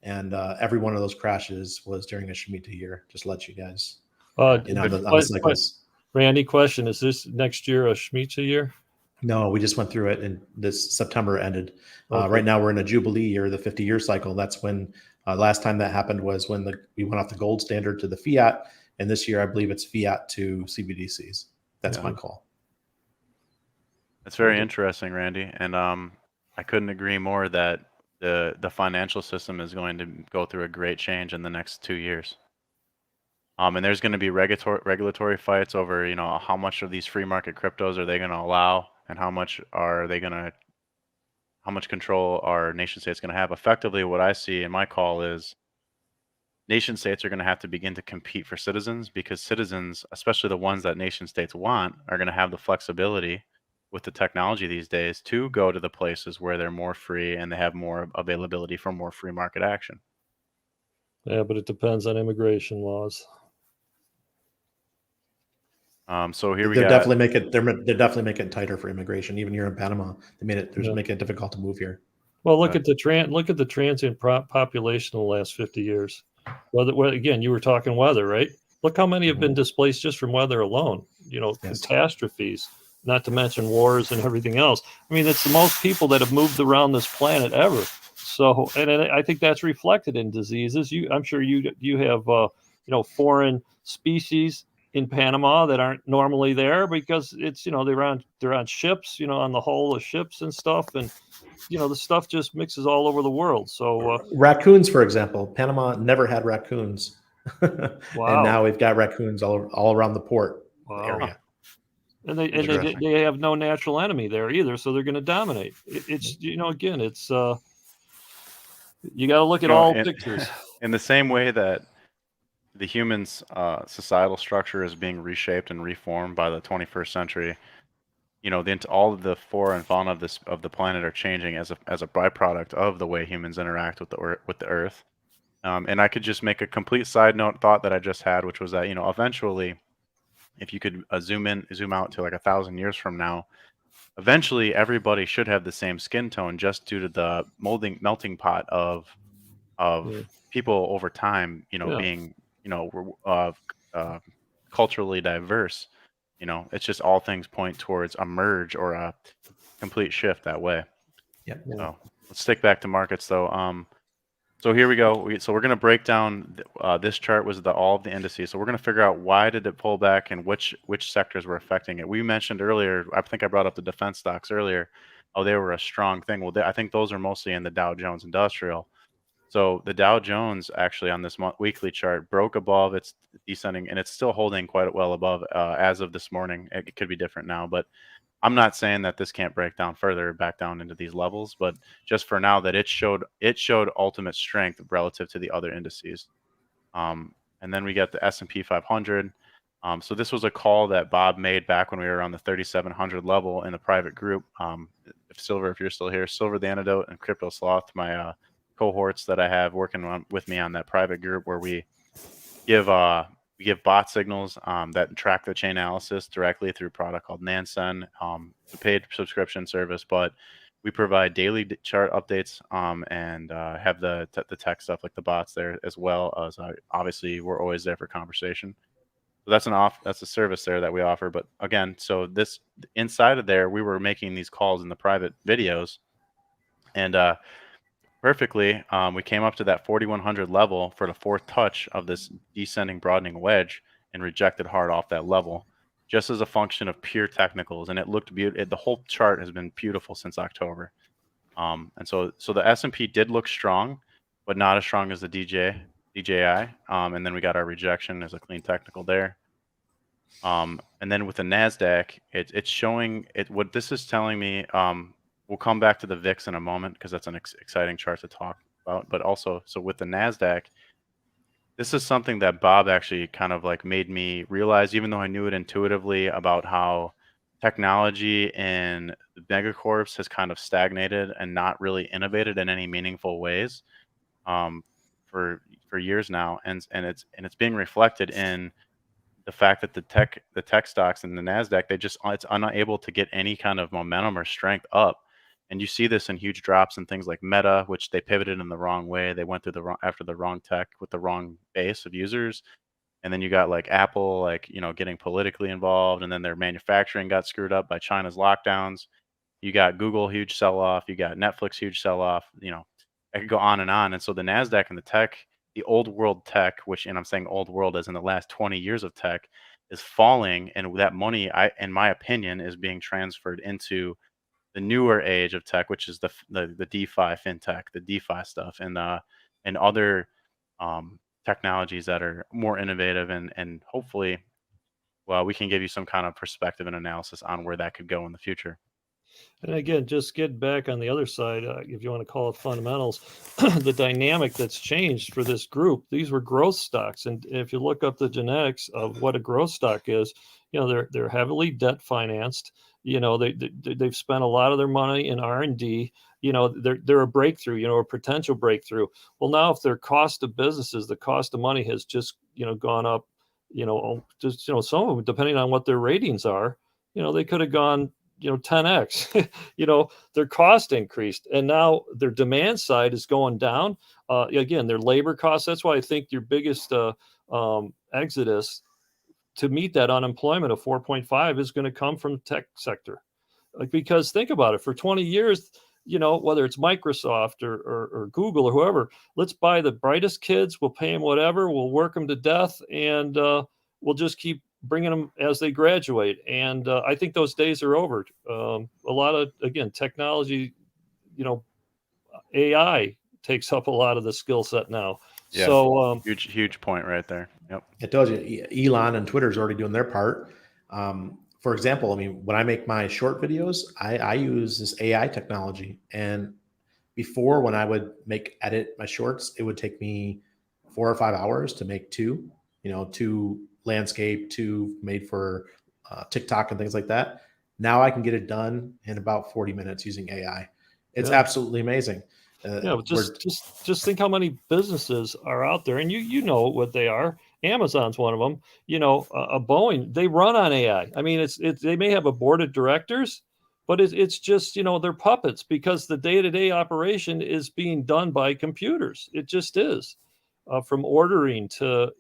and every one of those crashes was during a Shemitah year. Just to let you guys on the cycles. Randy, question: is this next year a Shemitah year? No, we just went through it, and this September ended. Okay. Right now, we're in a Jubilee year, the 50-year cycle. That's when last time that happened was when we went off the gold standard to the fiat, and this year I believe it's fiat to CBDCs. That's my call. That's very interesting, Randy, and I couldn't agree more that the financial system is going to go through a great change in the next 2 years. And there's going to be regulatory fights over, how much of these free market cryptos are they going to allow, and how much control are nation states going to have. Effectively, what I see in my call is nation states are going to have to begin to compete for citizens, because citizens, especially the ones that nation states want, are going to have the flexibility with the technology these days to go to the places where they're more free and they have more availability for more free market action. Yeah, but it depends on immigration laws. So here they're definitely making it tighter for immigration. Even here in Panama, they making it difficult to move here. Well, look at the transient population in the last 50 years. Well, again, you were talking weather, right? Look how many have been displaced just from weather alone. Catastrophes, not to mention wars and everything else. I mean, it's the most people that have moved around this planet ever. So, and I think that's reflected in diseases. I'm sure you have foreign species in Panama that aren't normally there because it's they're on ships, on the hull of ships and stuff, and the stuff just mixes all over the world. So raccoons, for example, Panama never had raccoons. Wow. And now we've got raccoons all around the port area. And they have no natural enemy there either, so they're going to dominate. It's again, it's you got to look at all pictures. In the same way that the human's societal structure is being reshaped and reformed by the 21st century, all of the flora and fauna of the planet are changing as a byproduct of the way humans interact with the Earth. And I could just make a complete side note thought that I just had, which was that eventually, if you could zoom out to like 1,000 years from now, eventually everybody should have the same skin tone, just due to the melting pot of people over time, being culturally diverse. It's just all things point towards a merge or a complete shift that way. Yeah. So let's stick back to markets though. So here we go. So we're going to break down this chart was all of the indices. So we're going to figure out why did it pull back and which sectors were affecting it. We mentioned earlier, I think I brought up the defense stocks earlier. Oh, they were a strong thing. Well, I think those are mostly in the Dow Jones Industrial. So the Dow Jones actually on this weekly chart broke above its descending, and it's still holding quite well above as of this morning. It could be different now, but I'm not saying that this can't break down further back down into these levels, but just for now that it showed ultimate strength relative to the other indices. And then we get the S&P 500. So this was a call that Bob made back when we were on the 3,700 level in the private group. If you're still here, Silver the Antidote and Crypto Sloth, my cohorts that I have working with me on that private group, where we give bot signals that track the chain analysis directly through a product called Nansen. It's a paid subscription service, but we provide daily chart updates and have the tech stuff like the bots there, as well as obviously we're always there for conversation. So that's a service there that we offer. But again, so this inside of there, we were making these calls in the private videos, and perfectly, we came up to that 4,100 level for the fourth touch of this descending broadening wedge and rejected hard off that level, just as a function of pure technicals. And it looked beautiful. The whole chart has been beautiful since October. And so the S&P did look strong, but not as strong as the DJI, and then we got our rejection as a clean technical there. And then with the Nasdaq, it's showing it. What this is telling me, we'll come back to the VIX in a moment because that's an exciting chart to talk about. But also, so with the Nasdaq, this is something that Bob actually kind of like made me realize, even though I knew it intuitively, about how technology in the megacorps has kind of stagnated and not really innovated in any meaningful ways um, for years now, and it's being reflected in the fact that the tech stocks and the Nasdaq, it's unable to get any kind of momentum or strength up. And you see this in huge drops in things like Meta, which they pivoted in the wrong way. They went through after the wrong tech with the wrong base of users. And then you got like Apple, like, getting politically involved, and then their manufacturing got screwed up by China's lockdowns. You got Google, huge sell off. You got Netflix, huge sell off. I could go on and on. And so the Nasdaq and the old world tech, and I'm saying old world as in the last 20 years of tech, is falling, and that money, in my opinion, is being transferred into the newer age of tech, which is the DeFi fintech, the DeFi stuff, and other technologies that are more innovative, and hopefully, well, we can give you some kind of perspective and analysis on where that could go in the future. And again, just get back on the other side, if you want to call it fundamentals, the dynamic that's changed for this group. These were growth stocks, and if you look up the genetics of what a growth stock is, they're heavily debt financed. They've spent a lot of their money in R&D. They're a breakthrough, a potential breakthrough. Well, now if their cost of businesses, the cost of money has just gone up, some of them, depending on what their ratings are, they could have gone 10x. Their cost increased, and now their demand side is going down. Again, their labor costs. That's why I think your biggest exodus to meet that unemployment of 4.5 is going to come from the tech sector. Because think about it, for 20 years, whether it's Microsoft or Google or whoever, let's buy the brightest kids, we'll pay them whatever, we'll work them to death, and we'll just keep bringing them as they graduate. And I think those days are over. A lot of, again, technology, AI takes up a lot of the skill set now. Yeah, so huge point right there. Yep. It tells you Elon and Twitter's already doing their part. For example, when I make my short videos, I use this AI technology. And before, when I would edit my shorts, it would take me 4 or 5 hours to make two landscape, two made for TikTok and things like that. Now I can get it done in about 40 minutes using AI. It's absolutely amazing. Just think how many businesses are out there, and you know what they are. Amazon's one of them. A Boeing, they run on AI. I mean, they may have a board of directors, but it's just they're puppets, because the day-to-day operation is being done by computers. It just is. From ordering to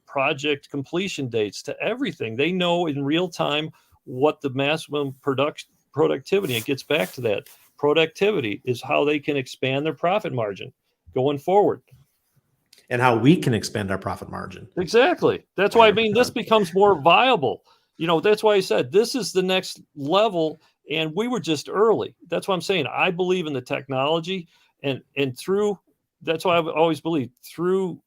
project completion dates to everything, they know in real time what the maximum productivity. It gets back to that. Productivity is how they can expand their profit margin going forward. And how we can expand our profit margin. Exactly. That's why, this becomes more viable. That's why I said this is the next level, and we were just early. That's why I'm saying I believe in the technology, and through, that's why I've always believed, through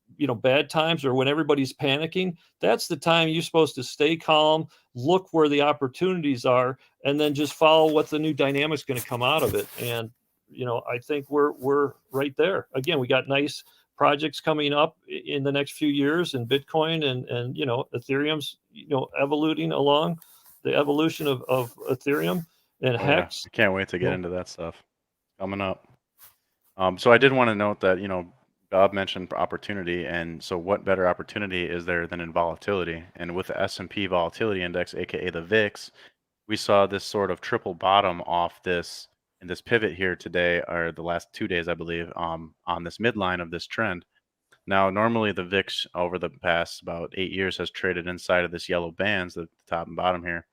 bad times or when everybody's panicking, that's the time you're supposed to stay calm, look where the opportunities are, and then just follow what the new dynamic's going to come out of it. And I think we're right there. Again, we got nice projects coming up in the next few years, and Bitcoin and Ethereum's evoluting along the evolution of Ethereum and Hex. I can't wait to get into that stuff coming up. So I did want to note that Bob mentioned opportunity, and so what better opportunity is there than in volatility? And with the S&P Volatility Index, aka the VIX, we saw this sort of triple bottom off this pivot here today, or the last 2 days, I believe, on this midline of this trend. Now, normally the VIX over the past about 8 years has traded inside of this yellow bands, the top and bottom here.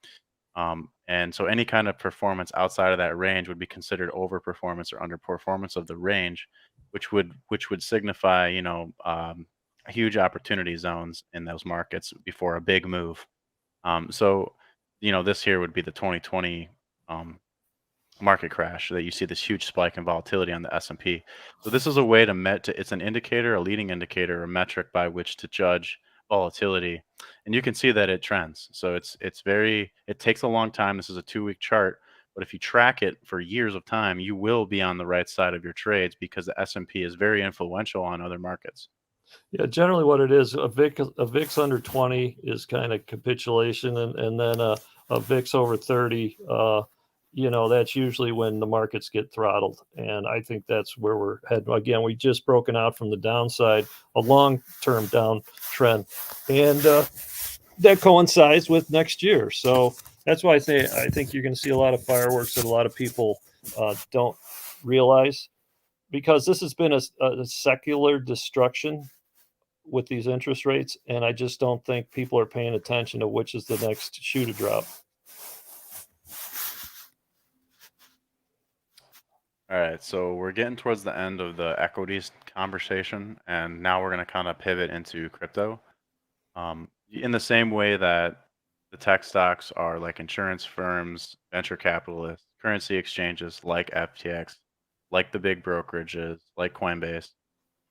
And so any kind of performance outside of that range would be considered overperformance or underperformance of the range, which would signify, huge opportunity zones in those markets before a big move. So, this here would be the 2020 market crash, that you see this huge spike in volatility on the S&P. So this is a way it's an indicator, a leading indicator, a metric by which to judge volatility, and you can see that it trends. So it takes a long time. This is a 2-week chart, but if you track it for years of time, you will be on the right side of your trades because the S&P is very influential on other markets. Yeah, generally what it is, a VIX under 20 is kind of capitulation, and then a VIX over 30, that's usually when the markets get throttled. And I think that's where we're heading. Again, we just broken out from the downside, a long-term downtrend, and that coincides with next year. So that's why I think you're going to see a lot of fireworks that a lot of people don't realize, because this has been a secular destruction with these interest rates, and I just don't think people are paying attention to which is the next shoe to drop. All right, so we're getting towards the end of the equities conversation, and now we're going to kind of pivot into crypto. In the same way that the tech stocks are like insurance firms, venture capitalists, currency exchanges like FTX, like the big brokerages, like Coinbase,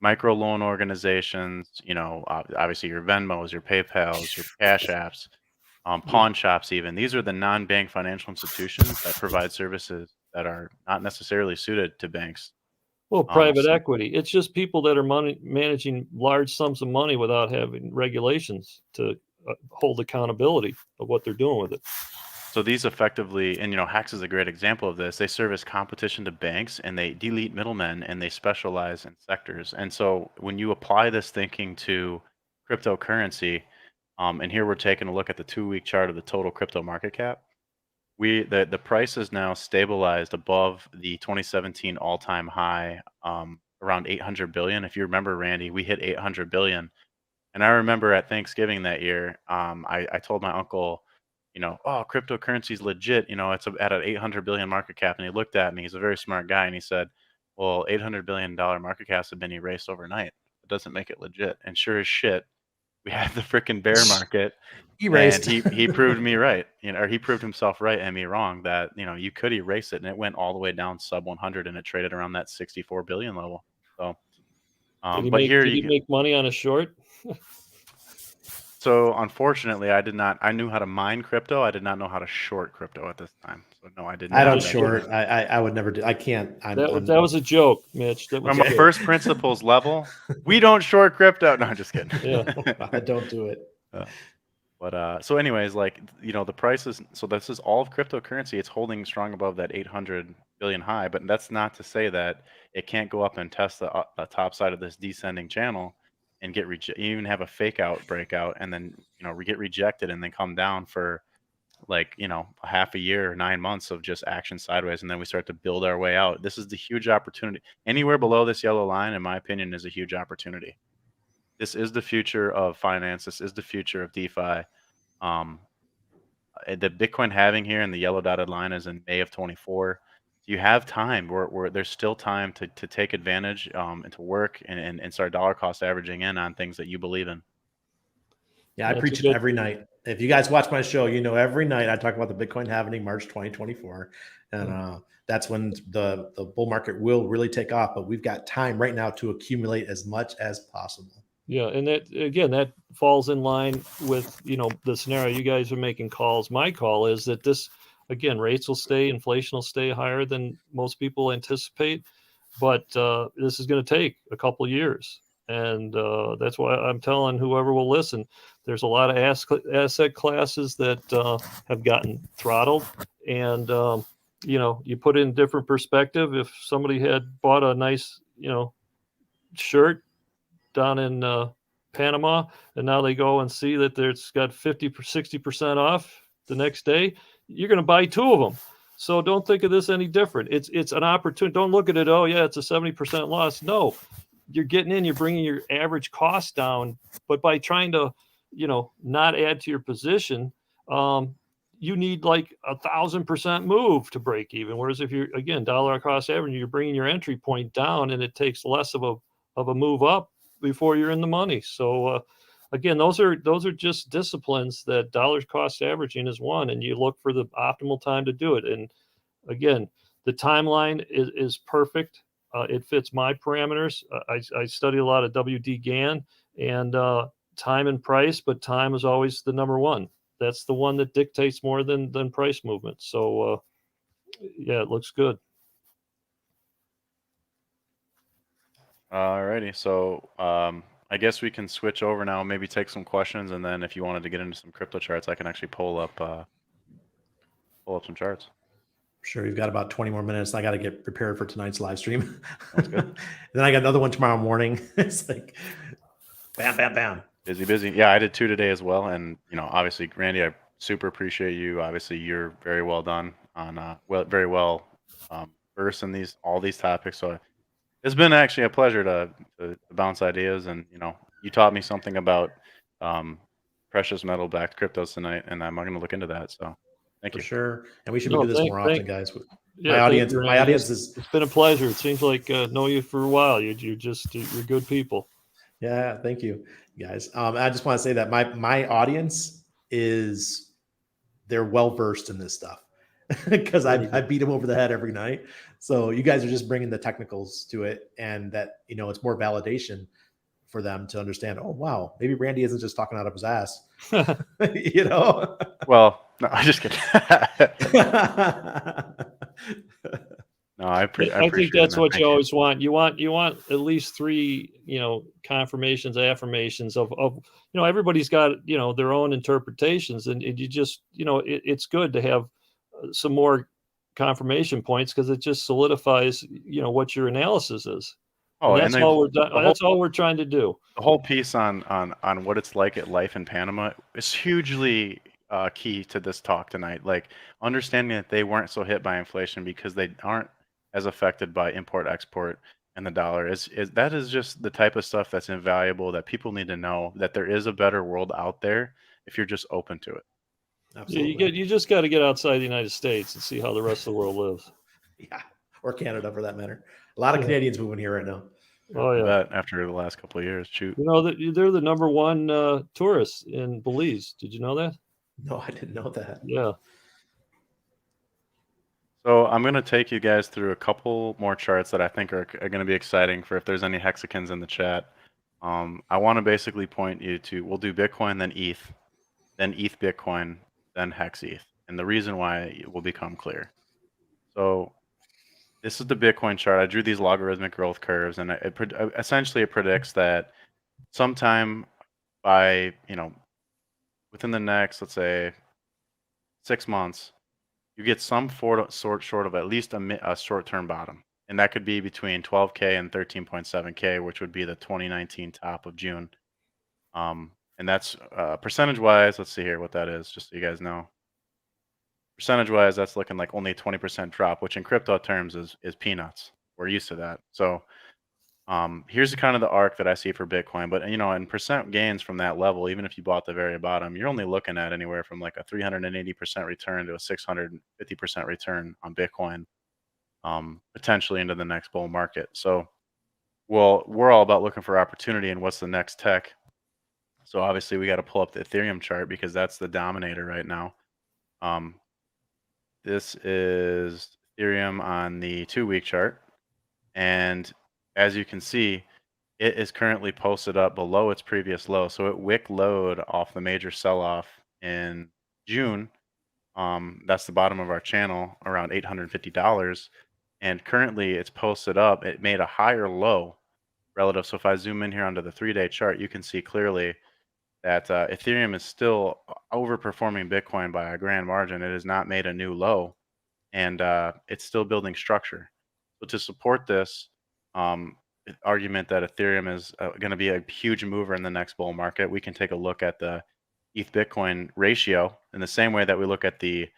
micro loan organizations, obviously your Venmos, your PayPals, your Cash Apps, pawn shops even. These are the non-bank financial institutions that provide services that are not necessarily suited to banks. Well, private equity, it's just people that are managing large sums of money without having regulations to hold accountability of what they're doing with it. So these effectively, and Hex is a great example of this, they serve as competition to banks, and they delete middlemen, and they specialize in sectors. And so when you apply this thinking to cryptocurrency, and here we're taking a look at the 2-week chart of the total crypto market cap, the price is now stabilized above the 2017 all-time high, around 800 billion. If you remember, Randy, we hit 800 billion. And I remember at Thanksgiving that year, I told my uncle, oh, cryptocurrency is legit. It's at an 800 billion market cap. And he looked at me. He's a very smart guy. And he said, well, $800 billion market caps have been erased overnight. It doesn't make it legit. And sure as shit, we had the freaking bear market. Erased. And he proved me right, or he proved himself right and me wrong, that, you could erase it. And it went all the way down sub 100, and it traded around that 64 billion level. So, did he make money on a short? So unfortunately, I did not. I knew how to mine crypto. I did not know how to short crypto at this time. So no, I did not. I don't short. I would never do. I can't. That was a joke, Mitch. That was from a first principles level. We don't short crypto. No, I'm just kidding. Yeah, I don't do it. But so anyways, the price is, so this is all of cryptocurrency. It's holding strong above that 800 billion high, but that's not to say that it can't go up and test the top side of this descending channel and get even have a fake out breakout, and then get rejected, and then come down for a half a year or 9 months of just action sideways, and then we start to build our way out. This is the huge opportunity. Anywhere below this yellow line, in my opinion, is a huge opportunity. This is the future of finance. This is the future of DeFi. The Bitcoin halving here in the yellow dotted line is in May of 24. You have time where there's still time to take advantage and to work and start dollar cost averaging in on things that you believe in. Yeah, I preach it every night. If you guys watch my show, every night I talk about the Bitcoin halving March 2024. And that's when the bull market will really take off. But we've got time right now to accumulate as much as possible. Yeah, and that falls in line with the scenario you guys are making calls. My call is that this, again, rates will stay, inflation will stay higher than most people anticipate, but this is going to take a couple of years, and that's why I'm telling whoever will listen, there's a lot of asset classes that have gotten throttled, and you put it in different perspective. If somebody had bought a nice shirt down in Panama, and now they go and see that it's got 50-60% off the next day, you're going to buy 2 of them. So don't think of this any different. It's an opportunity. Don't look at it, oh yeah, it's a 70% loss. No, you're getting in, you're bringing your average cost down, but by trying to not add to your position, you need like 1,000% move to break even. Whereas if you're, again, dollar cost average, you're bringing your entry point down, and it takes less of a move up before you're in the money. So again, those are just disciplines that dollar cost averaging is one, and you look for the optimal time to do it. And again, The timeline is perfect. It fits my parameters. I study a lot of WD GAN and time and price, but time is always the number one. That's the one that dictates more than price movement. So yeah, it looks good. Alrighty, so I guess we can switch over now, maybe take some questions, and then if you wanted to get into some crypto charts, I can actually pull up some charts. Sure, you've got about 20 more minutes. I got to get prepared for tonight's live stream. Sounds good. Then I got another one tomorrow morning. It's like bam, bam, bam. Busy. Yeah, I did 2 today as well, and obviously, Randy, I super appreciate you. Obviously, you're very well done on very well versed in all these topics. So it's been actually a pleasure to bounce ideas, and you taught me something about precious metal backed cryptos tonight, and I'm going to look into that. So thank For you. sure. And we should do this more often, guys. Yeah, My audience Randy. is. It's been a pleasure. It seems like know you for a while. You're good people. Yeah, thank you, guys. I just want to say that my audience they're well versed in this stuff because I beat them over the head every night. So you guys are just bringing the technicals to it, and that it's more validation for them to understand. Oh wow, maybe Randy isn't just talking out of his ass. Well, no, I just kidding. No, I think that's what you always want. You want at least 3, confirmations, affirmations of everybody's got, their own interpretations, and you just, it's good to have some more confirmation points because it just solidifies, what your analysis is. Oh, and that's all we're done. That's all we're trying to do. The whole piece on what it's like at life in Panama is hugely key to this talk tonight. Like understanding that they weren't so hit by inflation because they aren't as affected by import export and the dollar that is just the type of stuff that's invaluable that people need to know, that there is a better world out there if you're just open to it. Absolutely. You just got to get outside the United States and see how the rest of the world lives. Yeah, or Canada for that matter. A lot of Canadians moving here right now. Oh yeah, I bet after the last couple of years, shoot. They're the number one tourists in Belize. Did you know that? No, I didn't know that. Yeah. So I'm going to take you guys through a couple more charts that I think are going to be exciting for if there's any hexagons in the chat. I want to basically point you to, we'll do Bitcoin, then ETH Bitcoin, then Hex ETH. And the reason why it will become clear. So this is the Bitcoin chart. I drew these logarithmic growth curves, and essentially it predicts that sometime by, within the next, let's say, 6 months, you get some sort of at least a short-term bottom. And that could be between 12K and 13.7K, which would be the 2019 top of June. And that's percentage-wise, let's see here what that is, just so you guys know. Percentage-wise, that's looking like only a 20% drop, which in crypto terms is peanuts. We're used to that. So here's kind of the arc that I see for Bitcoin. But, in percent gains from that level, even if you bought the very bottom, you're only looking at anywhere from like a 380% return to a 650% return on Bitcoin, potentially into the next bull market. So, we're all about looking for opportunity and what's the next tech. So obviously we got to pull up the Ethereum chart because that's the dominator right now. This is Ethereum on the 2-week chart. And as you can see, it is currently posted up below its previous low. So it wick load off the major sell-off in June. That's the bottom of our channel, around $850. And currently it's posted up. It made a higher low relative. So if I zoom in here onto the 3-day chart, you can see clearly that Ethereum is still overperforming Bitcoin by a grand margin. It has not made a new low, and it's still building structure. So to support this argument that Ethereum is going to be a huge mover in the next bull market, we can take a look at the ETH Bitcoin ratio in the same way that we look at the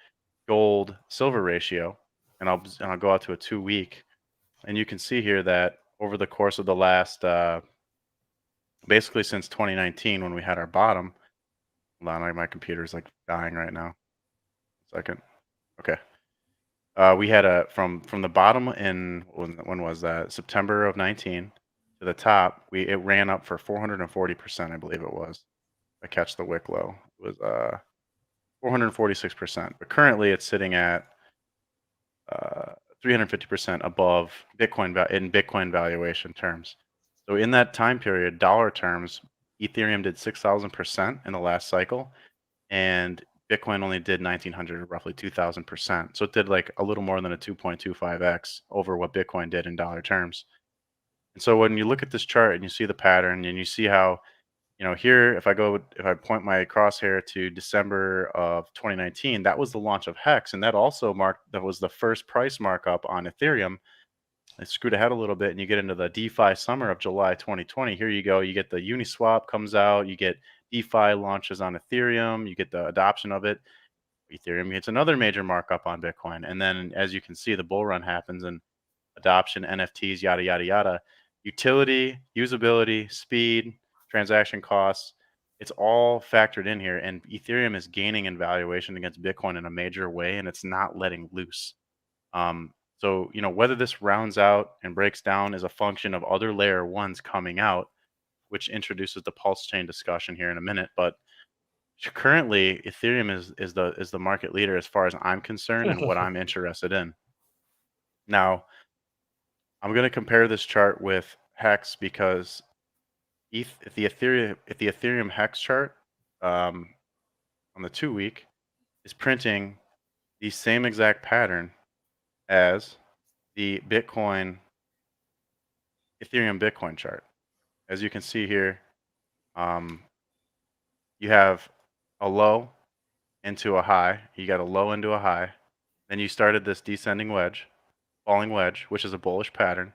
gold silver ratio, and I'll go out to a 2-week, and you can see here that over the course of the last basically since 2019 when we had our bottom. Hold on, my computer's like dying right now. Second. Okay. We had from the bottom in when was that? September of 19 to the top. It ran up for 440%, I believe it was. I catch the wick low. It was 446%. But currently it's sitting at 350% above Bitcoin in Bitcoin valuation terms. So in that time period, dollar terms, Ethereum did 6,000% in the last cycle, and Bitcoin only did 1,900, roughly 2,000%. So it did like a little more than a 2.25x over what Bitcoin did in dollar terms. And so when you look at this chart and you see the pattern and you see how, here, if I point my crosshair to December of 2019, that was the launch of Hex. And that was the first price markup on Ethereum. I screwed ahead a little bit and you get into the DeFi summer of July 2020. Here you go. You get the Uniswap comes out. You get DeFi launches on Ethereum. You get the adoption of it. Ethereum gets another major markup on Bitcoin. And then, as you can see, the bull run happens and adoption, NFTs, yada, yada, yada. Utility, usability, speed, transaction costs. It's all factored in here. And Ethereum is gaining in valuation against Bitcoin in a major way, and it's not letting loose. So, whether this rounds out and breaks down is a function of other layer ones coming out, which introduces the pulse chain discussion here in a minute. But currently, Ethereum is the market leader as far as I'm concerned and what I'm interested in. Now, I'm going to compare this chart with Hex because if the Ethereum Hex chart on the 2-week is printing the same exact pattern as the Ethereum Bitcoin chart. As you can see here, you have a low into a high. You got a low into a high. Then you started this descending wedge, falling wedge, which is a bullish pattern.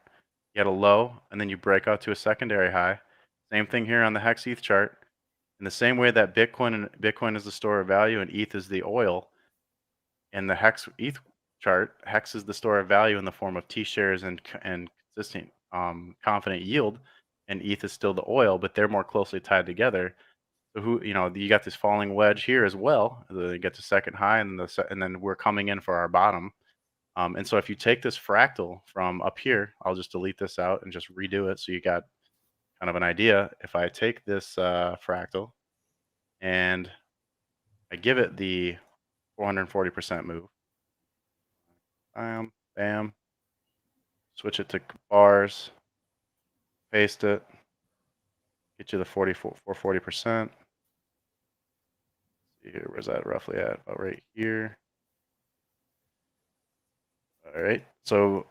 You had a low, and then you break out to a secondary high. Same thing here on the Hex ETH chart. In the same way that Bitcoin is the store of value and ETH is the oil, in the Hex ETH chart, Hex is the store of value in the form of T-shares and consistent confident yield, and ETH is still the oil, but they're more closely tied together. So you got this falling wedge here as well. You get the second high, and then we're coming in for our bottom. And so if you take this fractal from up here, I'll just delete this out and just redo it so you got kind of an idea. If I take this fractal and I give it the 440% move, bam, switch it to bars, paste it, get you the 440%. See here, where's that roughly at? About right here. All right. So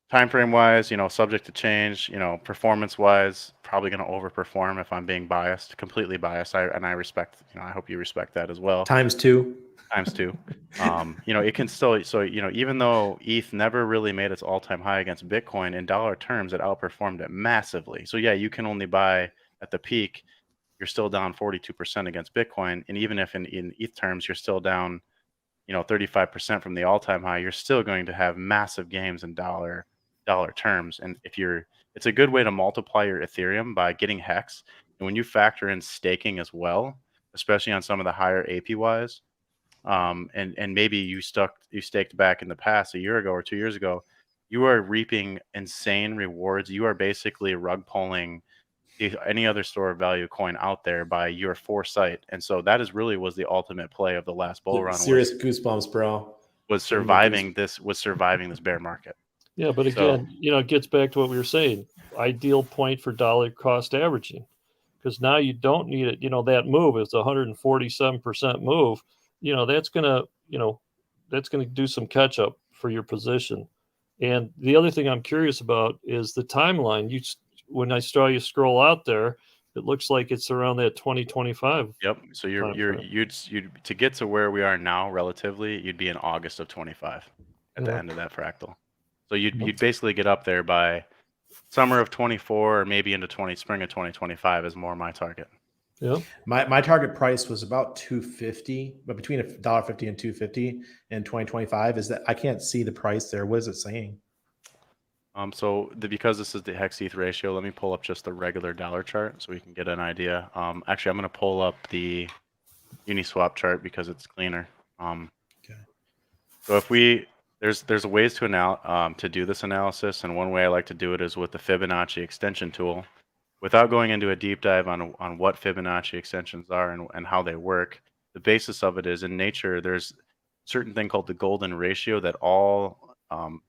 time frame wise, subject to change, performance wise, probably going to overperform if I'm being biased, completely biased. I respect, I hope you respect that as well. Times two. It can still, even though ETH never really made its all-time high against Bitcoin, in dollar terms, it outperformed it massively. So yeah, you can only buy at the peak. You're still down 42% against Bitcoin. And even if in ETH terms, you're still down, 35% from the all-time high, you're still going to have massive gains in dollar terms. And it's a good way to multiply your Ethereum by getting Hex. And when you factor in staking as well, especially on some of the higher APYs, and maybe you staked back in the past a year ago or 2 years ago, you are reaping insane rewards. You are basically rug pulling any other store of value coin out there by your foresight. And so that was the ultimate play of the last bull run. Serious goosebumps, bro. Was surviving this bear market. Yeah, but again, it gets back to what we were saying. Ideal point for dollar cost averaging, because now you don't need it. That move is 147% move. That's gonna do some catch up for your position. And the other thing I'm curious about is the timeline. When I saw you scroll out there, it looks like it's around that 2025. Yep. So you'd to get to where we are now relatively, you'd be in August of 25 at the end of that fractal. So you'd basically get up there by summer of 24 or maybe into spring of 2025 is more my target. Yeah. My target price was about 250, but between $1.50 and 250 in 2025. Is that I can't see the price there. What is it saying? Because this is the Hex ETH ratio, let me pull up just the regular dollar chart so we can get an idea. Actually, I'm going to pull up the Uniswap chart because it's cleaner. Okay. So if there's ways to do this analysis, and one way I like to do it is with the Fibonacci extension tool. Without going into a deep dive on what Fibonacci extensions are and how they work, the basis of it is in nature, there's a certain thing called the golden ratio that all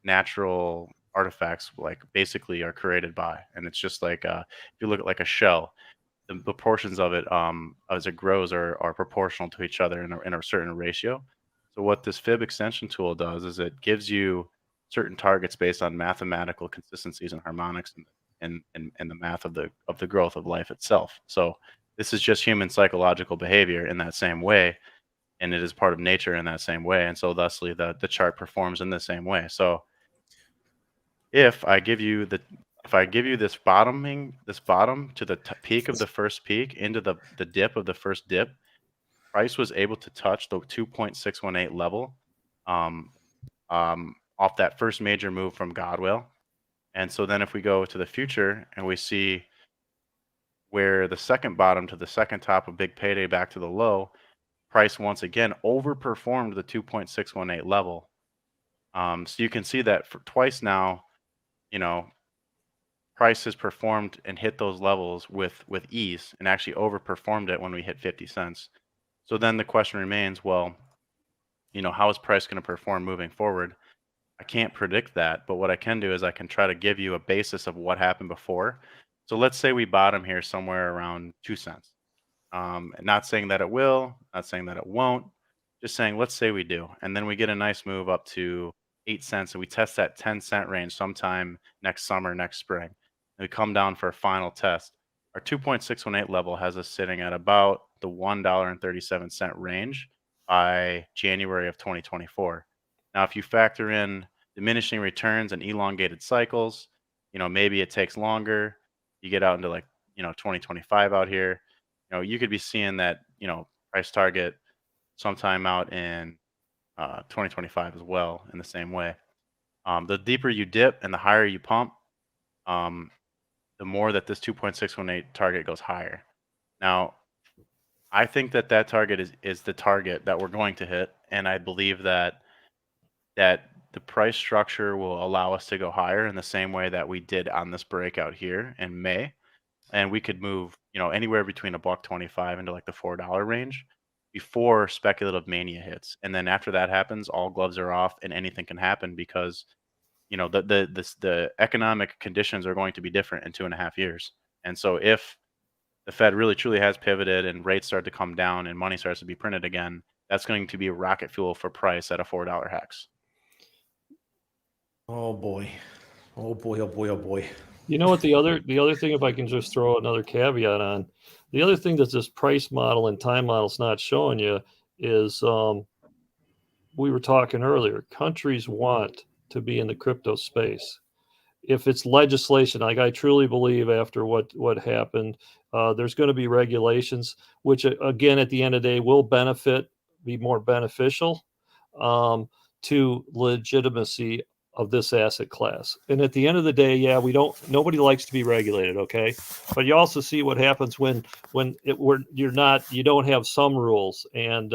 natural artifacts like basically are created by. And it's just like if you look at like a shell, the portions of it as it grows are proportional to each other in a certain ratio. So what this fib extension tool does is it gives you certain targets based on mathematical consistencies and harmonics and the math of the growth of life itself. So this is just human psychological behavior in that same way, and it is part of nature in that same way. And so thusly the chart performs in the same way. So if I give you this bottom to the peak of the first peak into the dip of the first dip, price was able to touch the 2.618 level off that first major move from Godwell. And so then if we go to the future and we see where the second bottom to the second top of big payday back to the low, price once again overperformed the 2.618 level. So you can see that for twice now, price has performed and hit those levels with ease and actually overperformed it when we hit 50 cents. So then the question remains, well, how is price going to perform moving forward? I can't predict that, but what I can do is I can try to give you a basis of what happened before. So let's say we bottom here somewhere around 2 cents. Not saying that it will, not saying that it won't, just saying let's say we do. And then we get a nice move up to 8 cents and we test that 10-cent range sometime next summer, next spring. And we come down for a final test. Our 2.618 level has us sitting at about the $1.37 range by January of 2024. Now, if you factor in diminishing returns and elongated cycles, maybe it takes longer. You get out into 2025 out here, you could be seeing that, price target sometime out in 2025 as well in the same way. The deeper you dip and the higher you pump, the more that this 2.618 target goes higher. Now, I think that target is the target that we're going to hit, and I believe that the price structure will allow us to go higher in the same way that we did on this breakout here in May. And we could move, anywhere between $1.25 into like the $4 range before speculative mania hits. And then after that happens, all gloves are off and anything can happen because, the economic conditions are going to be different in 2.5 years. And so if the Fed really truly has pivoted and rates start to come down and money starts to be printed again, that's going to be rocket fuel for price at a $4 hex. Oh boy. Oh boy, oh boy, oh boy. You know what, the other thing, if I can just throw another caveat on, the other thing that this price model and time model is not showing you is we were talking earlier, countries want to be in the crypto space. If it's legislation, like I truly believe after what happened, there's going to be regulations, which again, at the end of the day will be more beneficial to legitimacy of this asset class. And at the end of the day, yeah, nobody likes to be regulated. Okay. But you also see what happens when you don't have some rules. And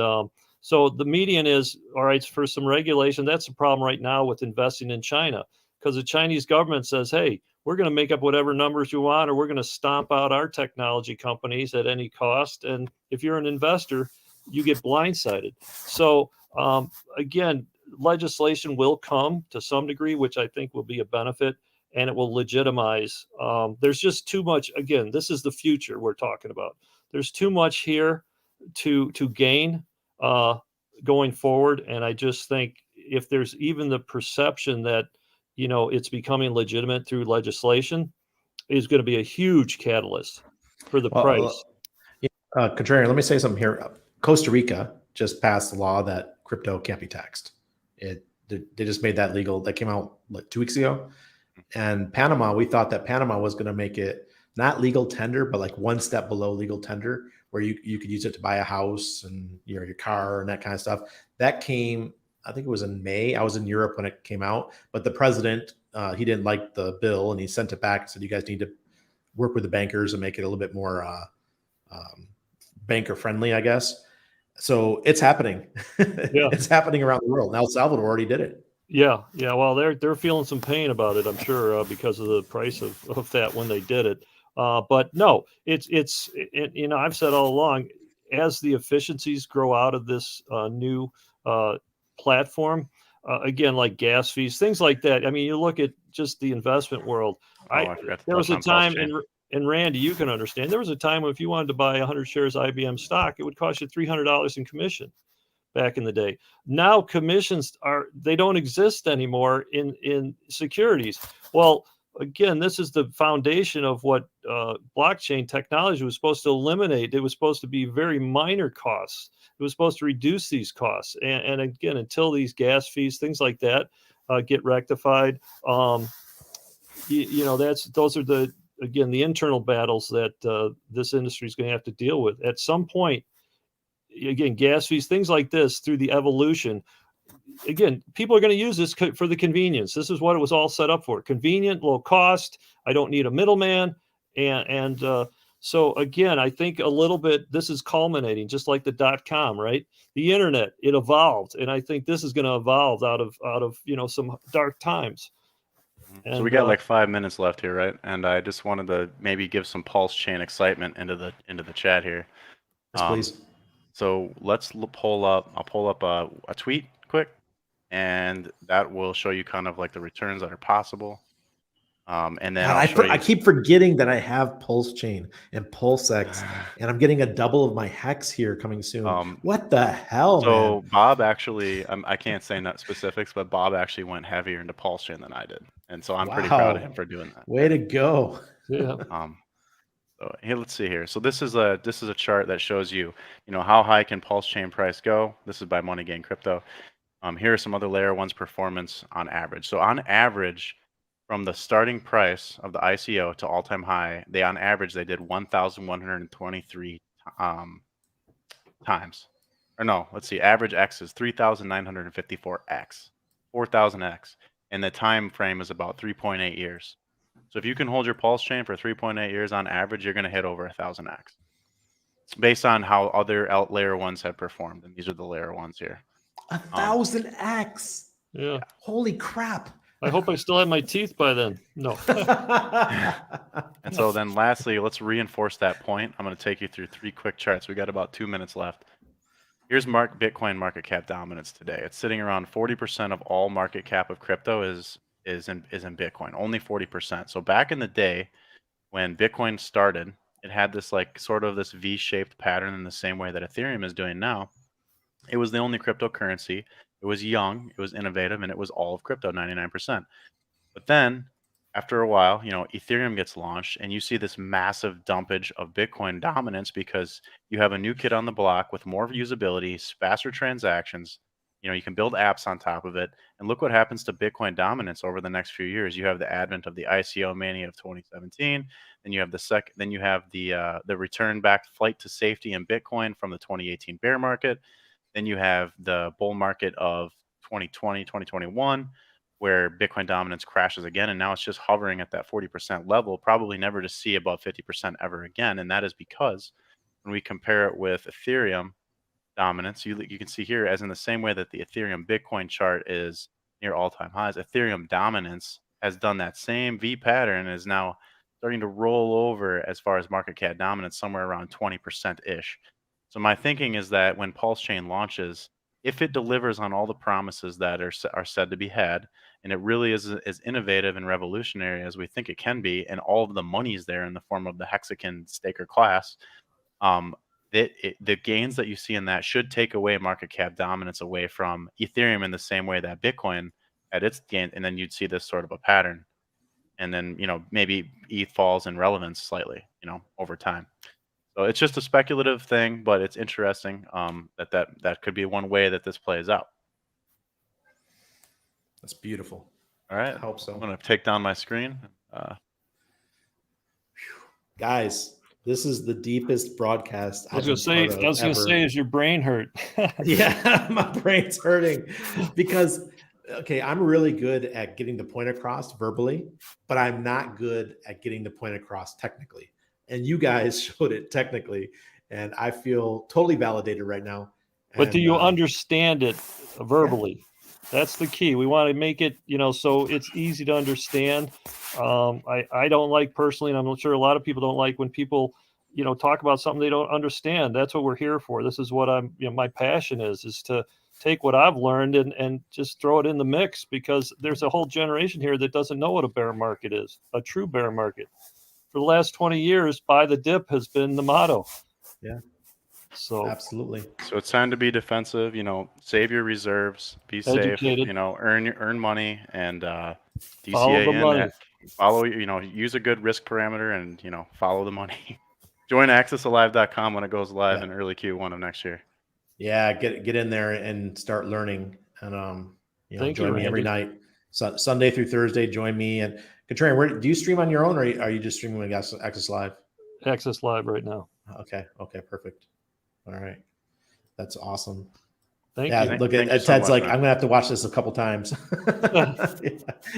so the median is, all right, for some regulation. That's the problem right now with investing in China, because the Chinese government says, hey, we're going to make up whatever numbers you want, or we're going to stomp out our technology companies at any cost. And if you're an investor, you get blindsided. So again, legislation will come to some degree, which I think will be a benefit, and it will legitimize. There's just too much. Again, this is the future we're talking about. There's too much here to gain going forward. And I just think if there's even the perception that, it's becoming legitimate through legislation, is going to be a huge catalyst for the price. Contrarian, let me say something here. Costa Rica just passed a law that crypto can't be taxed. They just made that legal. That came out 2 weeks ago. And Panama, we thought that Panama was going to make it not legal tender, but like one step below legal tender, where you could use it to buy a house and your car and that kind of stuff. That came, I think it was in May. I was in Europe when it came out, but the president, he didn't like the bill and he sent it back and said, you guys need to work with the bankers and make it a little bit more banker friendly, I guess. So it's happening. Yeah. It's happening around the world. El Salvador already did it. Yeah. Well, they're feeling some pain about it, I'm sure, because of the price of that when they did it. But no, it's I've said all along, as the efficiencies grow out of this new platform, again, like gas fees, things like that. I mean, you look at just the investment world. I forgot to There was touch a on pulse time, chain. and Randy, you can understand, there was a time when if you wanted to buy 100 shares IBM stock, it would cost you $300 in commission back in the day. Now commissions they don't exist anymore in securities. Well, again, this is the foundation of what blockchain technology was supposed to eliminate. It was supposed to be very minor costs. It was supposed to reduce these costs. And again, until these gas fees, things like that, get rectified, those are the internal battles that this industry is going to have to deal with at some point. Again, gas fees, things like this, through the evolution. Again, people are going to use this for the convenience. This is what it was all set up for: convenient, low cost. I don't need a middleman, and so again, I think a little bit this is culminating, just like the .com, right? The internet, it evolved, and I think this is going to evolve out of some dark times. And, so we got like 5 minutes left here, right? And I just wanted to maybe give some pulse chain excitement into the chat here. Yes, please. So let's pull up. I'll pull up a tweet quick, and that will show you kind of like the returns that are possible. And then I keep forgetting that I have Pulse Chain and PulseX, and I'm getting a double of my hex here coming soon. What the hell, so man? Bob actually, I can't say not specifics, but Bob actually went heavier into Pulse Chain than I did, and so I'm pretty proud of him for doing that. Way to go! Yeah. So here, let's see here. So this is a chart that shows you, how high can Pulse Chain price go. This is by Money Gain Crypto. Here are some other layer ones performance on average. So on average, from the starting price of the ICO to all-time high, on average they did 1,123 times. Or no, let's see. Average X is 3,954x, 4,000x, and the time frame is about 3.8 years. So if you can hold your pulse chain for 3.8 years on average, you're going to hit over 1,000x. It's based on how other layer ones have performed, and these are the layer ones here. 1,000x. Yeah. Holy crap. I hope I still have my teeth by then. No. And so then lastly, let's reinforce that point. I'm going to take you through 3 quick charts. We got about 2 minutes left. Here's Bitcoin market cap dominance today. It's sitting around 40% of all market cap of crypto is in Bitcoin, only 40%. So back in the day when Bitcoin started, it had this like sort of this V-shaped pattern in the same way that Ethereum is doing now. It was the only cryptocurrency. It was young, it was innovative, and it was all of crypto, 99%. But then after a while, Ethereum gets launched, and you see this massive dumpage of Bitcoin dominance because you have a new kid on the block with more usability, faster transactions. You can build apps on top of it, and look what happens to Bitcoin dominance over the next few years. You have the advent of the ICO mania of 2017, then you have the return back flight to safety in Bitcoin from the 2018 bear market. Then you have the bull market of 2020, 2021, where Bitcoin dominance crashes again, and now it's just hovering at that 40% level, probably never to see above 50% ever again. And that is because when we compare it with Ethereum dominance, you can see here, as in the same way that the Ethereum Bitcoin chart is near all-time highs, Ethereum dominance has done that same V pattern and is now starting to roll over as far as market cap dominance, somewhere around 20%-ish. So my thinking is that when Pulse Chain launches, if it delivers on all the promises that are said to be had, and it really is as innovative and revolutionary as we think it can be, and all of the money's there in the form of the Hexagon staker class, the gains that you see in that should take away market cap dominance away from Ethereum in the same way that Bitcoin had its gain, and then you'd see this sort of a pattern. And then, maybe ETH falls in relevance slightly, over time. So it's just a speculative thing, but it's interesting that could be one way that this plays out. That's beautiful. All right. I hope so. I'm going to take down my screen. Guys, this is the deepest broadcast I was going to say, is your brain hurt? Yeah, my brain's hurting because, okay, I'm really good at getting the point across verbally, but I'm not good at getting the point across technically. And you guys showed it technically, and I feel totally validated right now. But do you understand it verbally? Yeah. That's the key. We want to make it, so it's easy to understand. I don't like personally, and I'm sure a lot of people don't like when people, talk about something they don't understand. That's what we're here for. This is what my passion is to take what I've learned and just throw it in the mix, because there's a whole generation here that doesn't know what a bear market is, a true bear market. For the last 20 years, buy the dip has been the motto. Yeah. So Absolutely. So it's time to be defensive. Save your reserves, be safe. Educated. Earn money, and DCA Follow the money. Follow. Use a good risk parameter, and follow the money. Join accessalive.com when it goes live in early Q1 of next year. Yeah, get in there and start learning, and join me every Randy. night, Sunday through Thursday. Join me. And Contrarian, where do you stream on your own, or are you just streaming with Access Live? Access Live right now. Okay, perfect. All right, that's awesome. Thank Yeah, you. look Thank at you so Ted's much, like, man. I'm gonna have to watch this a couple times. Yeah,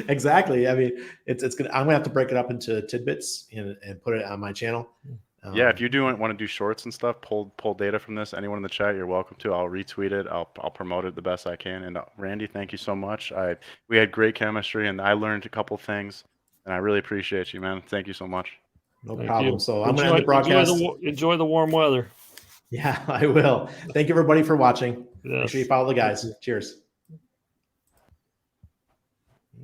exactly. I mean, it's gonna. I'm gonna have to break it up into tidbits and put it on my channel. Yeah, if you want to do shorts and stuff, pull data from this. Anyone in the chat, you're welcome to. I'll retweet it. I'll promote it the best I can. And Randy, thank you so much. We had great chemistry, and I learned a couple things, and I really appreciate you, man. Thank you so much. No Thank problem. you. So I'm gonna end the broadcast. Enjoy the warm weather. Yeah, I will. Thank you everybody for watching. Make Yes. sure you follow the guys. Cheers.